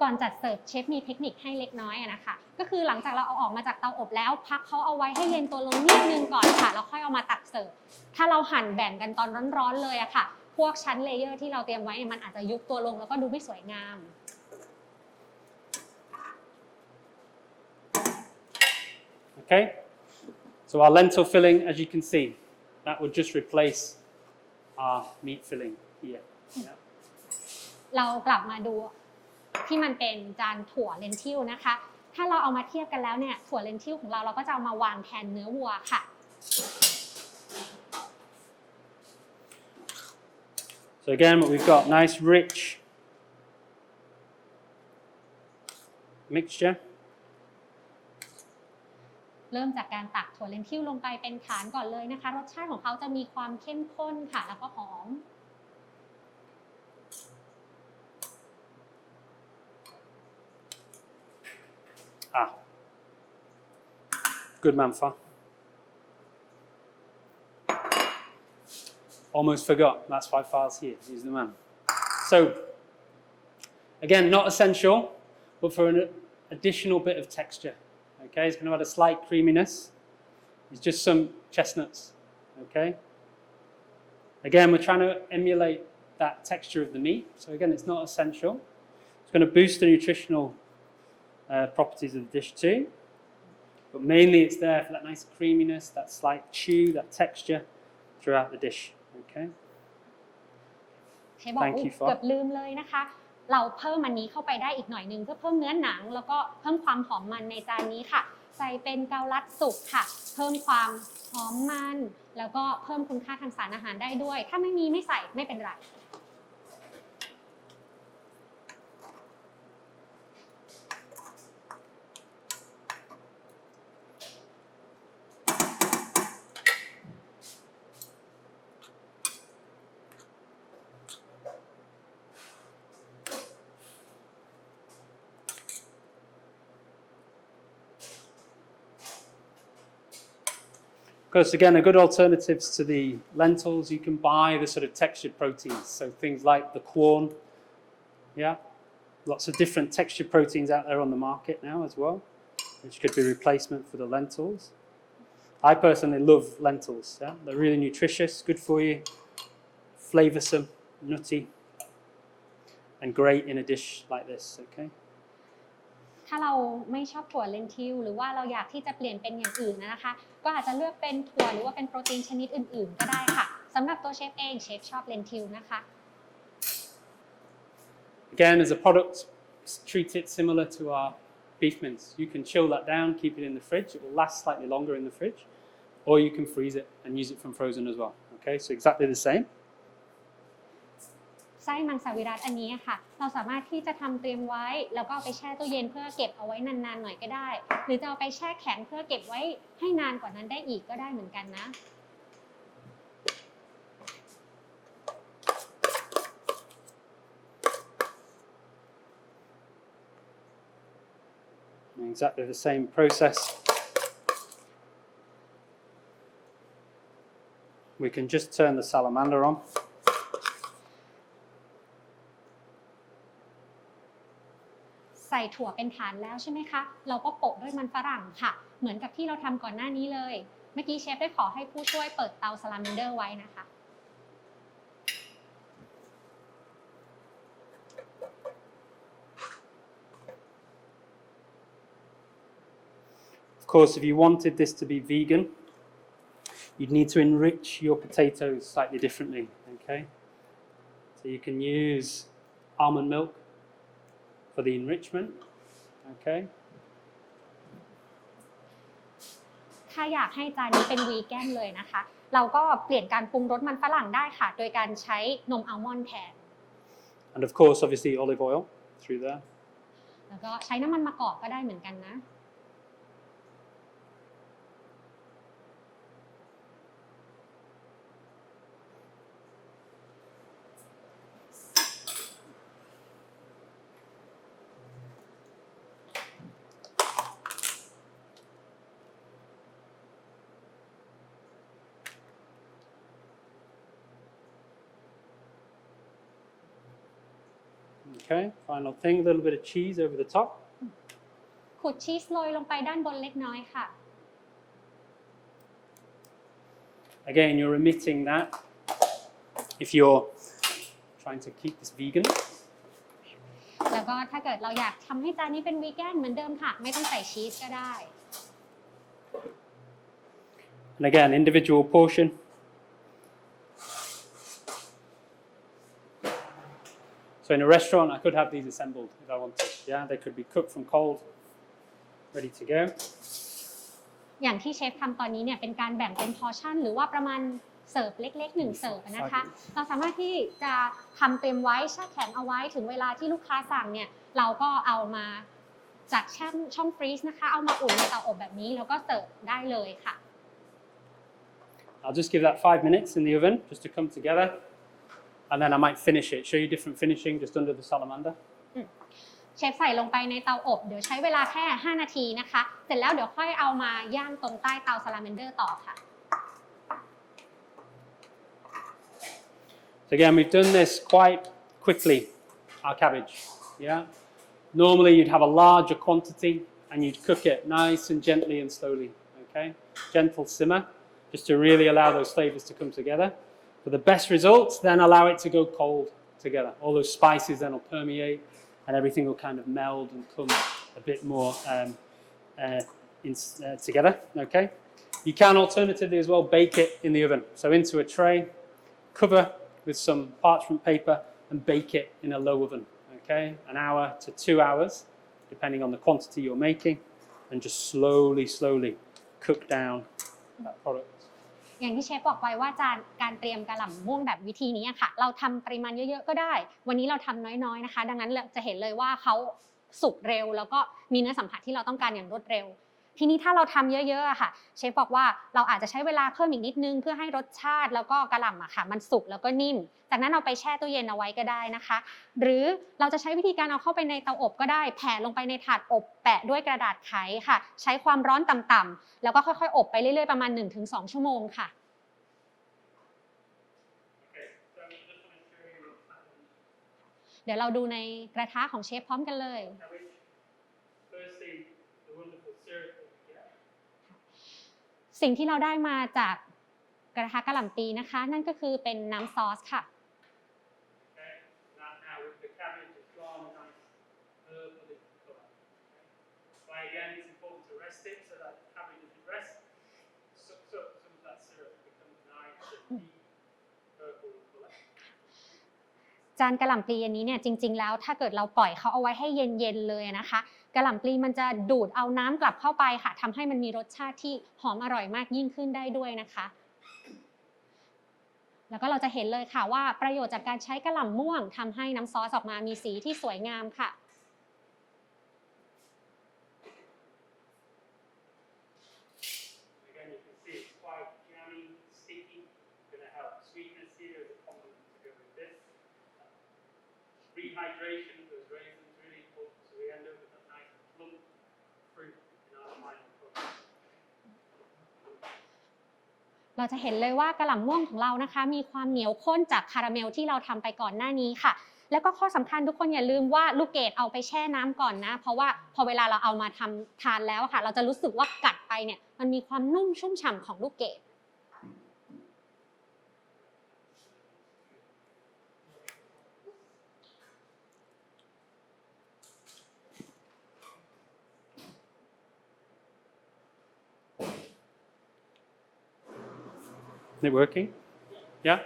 ก่อนจัดเสิร์ฟเชฟมีเทคนิคให้เล็กน้อยนะคะก็คือหลังจากเราเอาออกมาจากเตาอบแล้วพักเขาเอาไว้ให้เย็นตัวลงนิดนึงก่อนค่ะแล้วค่อยเอามาตักเสิร์ฟถ้าเราหั่นแบ่งกันตอนร้อนๆเลยอะค่ะพวกชั้นเลเยอร์ที่เราเตรียมไว้มันอาจจะยุบตัวลงแล้วก็ดูไม่สวยงาม Okay, so our lentil filling, as you can see, that would just replace our meat filling here. Yeah. เรากลับมาดูที่มันเป็นจานถั่วเลนทิลนะคะถ้าเราเอามาเทียบกันแล้วเนี่ยถั่วเลนทิลของเราก็จะเอามาวางแทนเนื้อวัวค่ะ So again, we've got nice rich mixture. เริ่มจากการตักถั่วเลนทิลลงไปเป็นฐานก่อนเลยนะคะรสชาติของเขาจะมีความเข้มข้นค่ะแล้วก็หอม Good man, Fa. Almost forgot. That's why Fa's here. He's the man. So, again, not essential, but for an additional bit of texture. Okay, it's going to add a slight creaminess. It's just some chestnuts. Okay. Again, we're trying to emulate that texture of the meat. So again, it's not essential. It's going to boost the nutritional properties of the dish too. But mainly it's there for that nice creaminess, that slight chew, that texture throughout the dish. Okay. เกือบลืมเลยนะคะเราเพิ่มอันนี้เข้าไปได้อีกหน่อยนึงเพื่อเพิ่มเนื้อหนังแล้วก็เพิ่มความหอมมันในจานนี้ค่ะใส่เป็นเกาลัดสุกค่ะเพิ่มความหอมมันแล้วก็เพิ่มคุณค่าทางสารอาหารได้ด้วยถ้าไม่มีไม่ใส่ไม่เป็นไร Of course, again, a good alternatives to the lentils, you can buy the sort of textured proteins. So things like the corn, yeah, lots of different textured proteins out there on the market now as well, which could be replacement for the lentils. I personally love lentils, yeah, they're really nutritious, good for you, flavoursome, nutty, and great in a dish like this, okay? ถ้าเราไม่ชอบถั่วเลนทิลหรือว่าเราอยากที่จะเปลี่ยนเป็นอย่างอื่นนะคะก็อาจจะเลือกเป็นถั่วหรือว่าเป็นโปรตีนชนิดอื่นๆก็ได้ค่ะสำหรับตัวเชฟเองเชฟชอบเลนทิลนะคะ Again, as a product, treat it similar to our beef mince. You can chill that down, keep it in the fridge. It will last slightly longer in the fridge, or you can freeze it and use it from frozen as well. Okay, so exactly the same. ไส้มังสวิรัติอันนี้ค่ะเราสามารถที่จะทำเตรียมไว้แล้วก็เอาไปแช่ตู้เย็นเพื่อเก็บเอาไว้นานๆหน่อยก็ได้หรือจะเอาไปแช่แข็งเพื่อเก็บไว้ให้นานกว่านั้นได้อีกก็ได้เหมือนกันนะ Exactly the same process. We can just turn the salamander on. ใส่ถั่วเป็นฐานแล้วใช่ไหมคะเราก็โปะด้วยมันฝรั่งค่ะเหมือนกับที่เราทำก่อนหน้านี้เลยเมื่อกี้เชฟได้ขอให้ผู้ช่วยเปิดเตาซาลาแมนเดอร์ไว้นะคะ Of course, if you wanted this to be vegan, you'd need to enrich your potatoes slightly differently, okay? So you can use almond milk for the enrichment, okay? ถ้าอยากให้จานนี้เป็นวีแกนเลยนะคะเราก็เปลี่ยนการปรุงรสมันฝรั่งได้ค่ะโดยการใช้นมอัลมอนด์แทน And of course, obviously, olive oil through there. แล้วก็ใช้น้ำมันมะกอกก็ได้เหมือนกันนะ Okay, final thing, a little bit of cheese over the top. ขูดชีสโรยลงไปด้านบนเล็กน้อยค่ะ Again, you're omitting that if you're trying to keep this vegan. แล้วก็ถ้าเกิดเราอยากทำให้จานนี้เป็นวีแกนเหมือนเดิมค่ะไม่ต้องใส่ชีสก็ได้ And again, individual portion. So in a restaurant, I could have these assembled if I wanted. Yeah, they could be cooked from cold, ready to go. อย่างที่เชฟทำตอนนี้เนี่ยเป็นการแบ่งเป็นพอร์ชั่นหรือว่าประมาณเสิร์ฟเล็กๆ1เสิร์ฟนะคะ เราสามารถที่จะทำเตรียมไว้แช่แข็งเอาไว้ถึงเวลาที่ลูกค้าสั่งเนี่ยเราก็เอามาจากช่องฟรีซนะคะเอามาอุ่นในเตาอบแบบนี้แล้วก็เสิร์ฟได้เลยค่ะ I'll just give that 5 minutes in the oven just to come together, and then I might finish it. Show you different finishing just under the salamander. เชฟใส่ลงไปในเตาอบเดี๋ยวใช้เวลาแค่5นาทีนะคะเสร็จแล้วเดี๋ยวค่อยเอามาย่างตรงใต้เตาซาลาเมนเดอร์ต่อค่ะ So again, we've done this quite quickly, our cabbage. Yeah. Normally you'd have a larger quantity and you'd cook it nice and gently and slowly. Okay, gentle simmer, just to really allow those flavors to come together. For the best results, then allow it to go cold together. All those spices then will permeate, and everything will kind of meld and come a bit more together. Okay. You can alternatively as well bake it in the oven. So into a tray, cover with some parchment paper and bake it in a low oven. Okay, an hour to 2 hours, depending on the quantity you're making, and just slowly cook down that product. อย่างที่เชฟบอกไว้ว่าการเตรียมกะหล่ำม่วงแบบวิธีนี้ค่ะเราทำปริมาณเยอะๆก็ได้วันนี้เราทำน้อยๆนะคะดังนั้นเราจะเห็นเลยว่าเขาสุกเร็วแล้วก็มีเนื้อสัมผัสที่เราต้องการอย่างรวดเร็วทีนี้ถ้าเราทำเยอะๆอะค่ะเชฟบอกว่าเราอาจจะใช้เวลาเพิ่มอีกนิดนึงเพื่อให้รสชาติแล้วก็กะหล่ำอะค่ะมันสุกแล้วก็นิ่มจากนั้นเอาไปแช่ตู้เย็นเอาไว้ก็ได้นะคะหรือเราจะใช้วิธีการเอาเข้าไปในเตาอบก็ได้แผ่ลงไปในถาดอบแปะด้วยกระดาษไขค่ะใช้ความร้อนต่ำๆแล้วก็ค่อยๆอบไปเรื่อยๆประมาณ 1-2 ชั่วโมงค่ะเดี๋ยวเราดูในกระทะของเชฟพร้อมกันเลยสิ่งที่เราได้มาจากกระทะกะหล่ำปีนะคะนั่นก็คือเป็นน้ำซอสค่ะจานกะหล่ำปลีอันนี้เนี่ยจริงๆแล้วถ้าเกิดเราปล่อยเขาเอาไว้ให้เย็นๆเลยนะคะกะหล่ำปลีมันจะดูดเอาน้ำกลับเข้าไปค่ะทำให้มันมีรสชาติที่หอมอร่อยมากยิ่งขึ้นได้ด้วยนะคะแล้วก็เราจะเห็นเลยค่ะว่าประโยชน์จากการใช้กะหล่ำม่วงทำให้น้ำซอสออกมามีสีที่สวยงามค่ะRehydration of those raisins is really important, so we end up with a nice plump fruit in our final product. เราจะเห็นเลยว่ากะหล่ำม่วงของเรานะคะมีความเหนียวข้นจากคาราเมลที่เราทำไปก่อนหน้านี้ค่ะแล้วก็ข้อสำคัญทุกคนอย่าลืมว่าลูกเกดเอาไปแช่น้ำก่อนนะเพราะว่าพอเวลาเราเอามาทำทานแล้วค่ะเราจะรู้สึกว่ากัดไปเนี่ยมันมีความนุ่มชุ่มฉ่ำของลูกเกดIs it working? Yeah?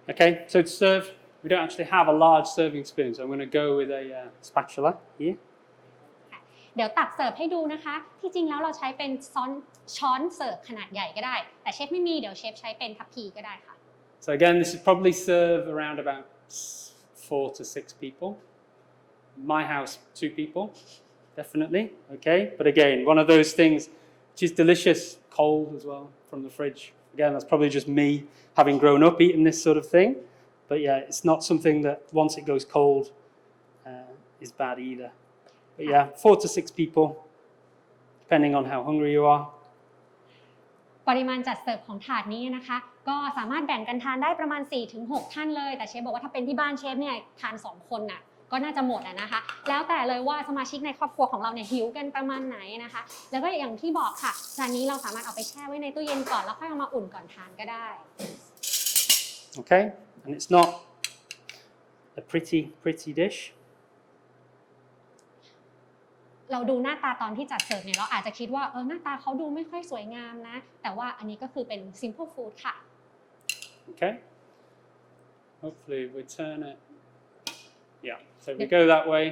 Okay, so to serve, we don't actually have a large serving spoon, so I'm going to go with a spatula here. เดี๋ยวตักเสิร์ฟให้ดูนะคะที่จริงแล้วเราใช้เป็นช้อนเสิร์ฟขนาดใหญ่ก็ได้แต่เชฟไม่มีเดี๋ยวเชฟใช้เป็นทัพพีก็ได้ค่ะ So again, this would probably serve around about 4 to 6 people. My house, 2 people, definitely. Okay, but again, one of those things which is delicious, cold as well from the fridge. Again, that's probably just me having grown up eating this sort of thing. But yeah, it's not something that once it goes cold is bad either. But yeah, 4 to 6 people, depending on how hungry you are. ปริมาณจัดเสิร์ฟของถาดนี้นะคะก็สามารถแบ่งกันทานได้ประมาณ 4-6 ท่านเลยแต่เชฟบอกว่าถ้าเป็นที่บ้านเชฟเนี่ยทาน2คนน่ะก็น่าจะหมดนะคะแล้วแต่เลยว่าสมาชิกในครอบครัวของเราเนี่ยหิวกันประมาณไหนนะคะแล้วก็อย่างที่บอกค่ะจานนี้เราสามารถเอาไปแช่ไว้ในตู้เย็นก่อนแล้วค่อยเอามาอุ่นก่อนทานก็ได้ Okay, and it's not a pretty dish. เราดูหน้าตาตอนที่จัดเสิร์ฟเนี่ยเราอาจจะคิดว่าหน้าตาเขาดูไม่ค่อยสวยงามนะแต่ว่าอันนี้ก็คือเป็น simple food ค่ะ Okay. Hopefully we turn it. Yeah. So if we go that way,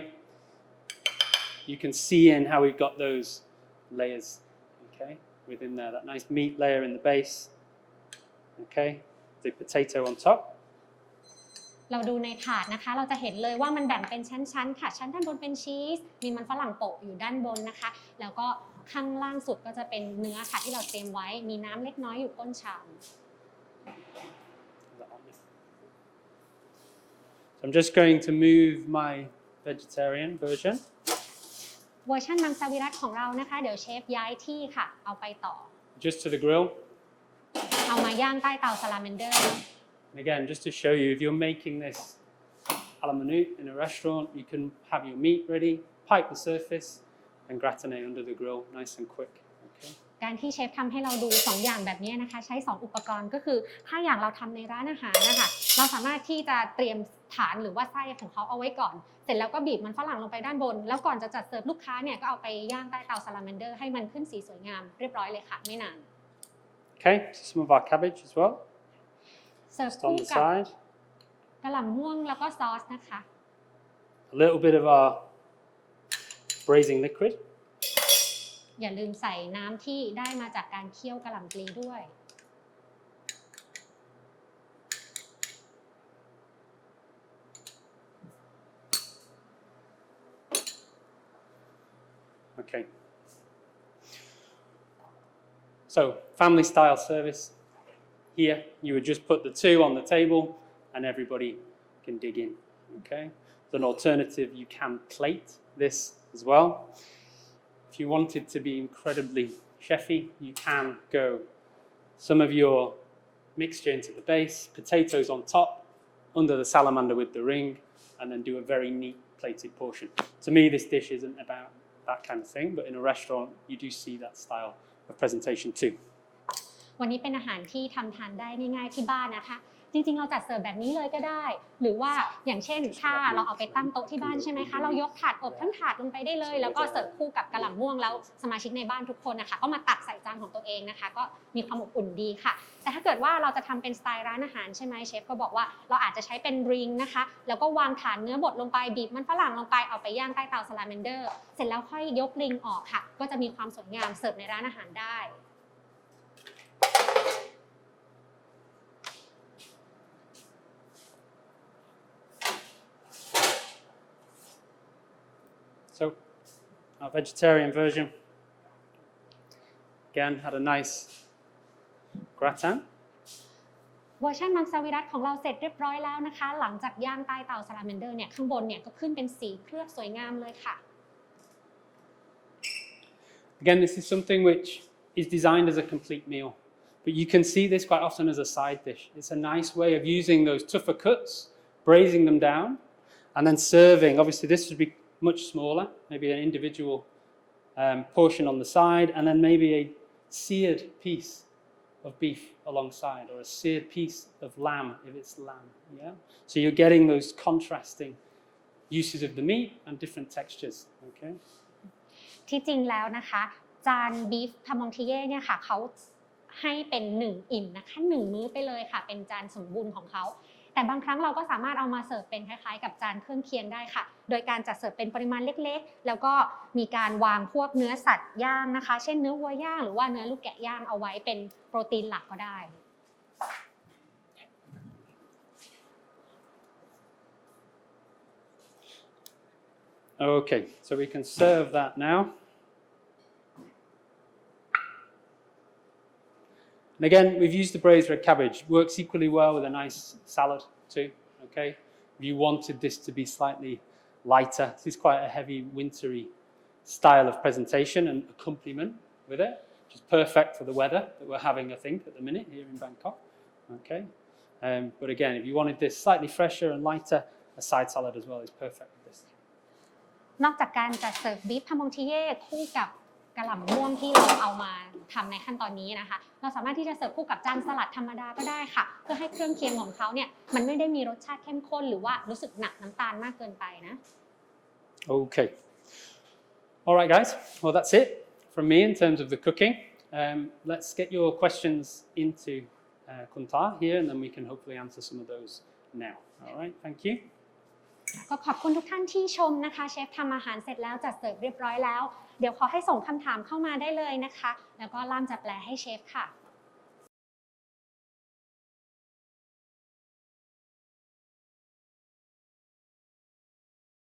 you can see in how we've got those layers. Okay, within there, that nice meat layer in the base. Okay, the potato on top. เราดูในถาดนะคะเราจะเห็นเลยว่ามันแบ่งเป็นชั้นๆค่ะชั้นด้านบนเป็นชีสมีมันฝรั่งโปะอยู่ด้านบนนะคะแล้วก็ข้างล่างสุดก็จะเป็นเนื้อค่ะที่เราเตรียมไว้มีน้ำเล็กน้อยอยู่ก้นชาม So I'm just going to move my vegetarian version. เวอร์ชันมังสวิรัติของเรานะคะเดี๋ยวเชฟย้ายที่ค่ะเอาไปต่อ Just to the grill. เอามาย่างใต้เตาซาลาเมนเดอร์ And again, just to show you, if you're making this à la minute in a restaurant, you can have your meat ready, pipe the surface, and gratinate under the grill, nice and quick. Okay. การที่เชฟทำให้เราดู2อย่างแบบนี้นะคะใช้2อุปกรณ์ก็คือถ้าอย่างเราทำในร้านอาหารนะคะเราสามารถที่จะเตรียมฐานหรือว่าไส้ของเขาเอาไว้ก่อนเสร็จแล้วก็บีบมันฝรั่งลงไปด้านบนแล้วก่อนจะจัดเสิร์ฟลูกค้าเนี่ยก็เอาไปย่างใต้เตาซาลาเมนเดอร์ให้มันขึ้นสีสวยงามเรียบร้อยเลยค่ะไม่นาน Okay, so some of our cabbage as well. เสิร์ฟ Just คู่ on the กับ side. กะหล่ำม่วงแล้วก็ซอสนะคะ A little bit of our braising liquid. อย่าลืมใส่น้ำที่ได้มาจากการเคี่ยวกะหล่ำปลีด้วย Okay. So, family style service. Here, you would just put the two on the table and everybody can dig in. Okay. As an alternative, you can plate this as well. If you wanted to be incredibly chefy, you can go some of your mixture into the base, potatoes on top, under the salamander with the ring, and then do a very neat plated portion. To me, this dish isn't about that kind of thing, but in a restaurant, you do see that style of presentation too. วันนี้เป็นอาหารที่ทำทานได้ง่ายๆที่บ้านนะคะจริงๆเราจัดเสิร์ฟแบบนี้เลยก็ได้หรือว่าอย่างเช่นถ้าเราเอาไปตั้งโต๊ะที่บ้านใช่ไหมคะเรายกถาดอบทั้งถาดลงไปได้เลยแล้วก็เสิร์ฟคู่กับกะหล่ำม่วงแล้วสมาชิกในบ้านทุกคนนะคะก็มาตักใส่จานของตัวเองนะคะก็มีความอบอุ่นดีค่ะแต่ถ้าเกิดว่าเราจะทำเป็นสไตล์ร้านอาหารใช่ไหมเชฟก็บอกว่าเราอาจจะใช้เป็นริงนะคะแล้วก็วางฐานเนื้อบดลงไปบีบมันฝรั่งลงไปเอาไปย่างใต้เตาซาลาเมนเดอร์เสร็จแล้วค่อยยกริงออกค่ะก็จะมีความสวยงามเสิร์ฟในร้านอาหารได้ So, our vegetarian version, again, had a nice gratin. เวอร์ชันมังสวิรัติของเราเสร็จเรียบร้อยแล้วนะคะหลังจากย่างใต้เตาซาลาเมนเดอร์เนี่ยข้างบนเนี่ยก็ขึ้นเป็นสีเคลือบสวยงามเลยค่ะ Again, this is something which is designed as a complete meal, but you can see this quite often as a side dish. It's a nice way of using those tougher cuts, braising them down, and then serving. Obviously, this would be much smaller, maybe an individual portion on the side, and then maybe a seared piece of beef alongside, or a seared piece of lamb if it's lamb. Yeah. So you're getting those contrasting uses of the meat and different textures. Okay. ที่จริงแล้วนะคะจาน Beef Parmentier เนี่ยค่ะเขาให้เป็น1อิ่มนะคะ1มื้อไปเลยค่ะเป็นจานสมบูรณ์ของเขาแต่บางครั้งเราก็สามารถเอามาเสิร์ฟเป็นคล้ายๆกับจานเครื่องเคียงได้ค่ะโดยการจัดเสิร์ฟเป็นปริมาณเล็กๆแล้วก็มีการวางพวกเนื้อสัตว์ย่างนะคะเช่นเนื้อวัวย่างหรือว่าเนื้อลูกแกะย่างเอาไว้เป็นโปรตีนหลักก็ได้ Okay, so we can serve that now. And again, we've used the braised red cabbage. Works equally well with a nice salad too, okay? If you wanted this to be slightly lighter, this is quite a heavy, wintry style of presentation and accompaniment with it. which is perfect for the weather that we're having, I think, at the minute here in Bangkok. Okay, but again, if you wanted this slightly fresher and lighter, a side salad as well is perfect with this. นอกจากการจัดเสิร์ฟบีฟพามองทิเย่คู่กับกะหล่ำม่วงที่เราเอามาทำในขั้นตอนนี้นะคะเราสามารถที่จะเสิร์ฟคู่กับจานสลัดธรรมดาก็ได้ค่ะเพื่อให้เครื่องเคียงของเขาเนี่ยมันไม่ได้มีรสชาติเข้มข้นหรือว่ารู้สึกหนักน้ำตาลมากเกินไปนะ Okay. All right, guys. Well, that's it from me in terms of the cooking. Let's get your questions into Kunta here, and then we can hopefully answer some of those now. All right. Thank you. ก็ขอบคุณทุกท่านที่ชมนะคะเชฟทำอาหารเสร็จแล้วจัดเสิร์ฟเรียบร้อยแล้วเดี๋ยวขอให้ส่งคำถามเข้ามาได้เลยนะคะแล้วก็ล่ามจะแปลให้เชฟค่ะ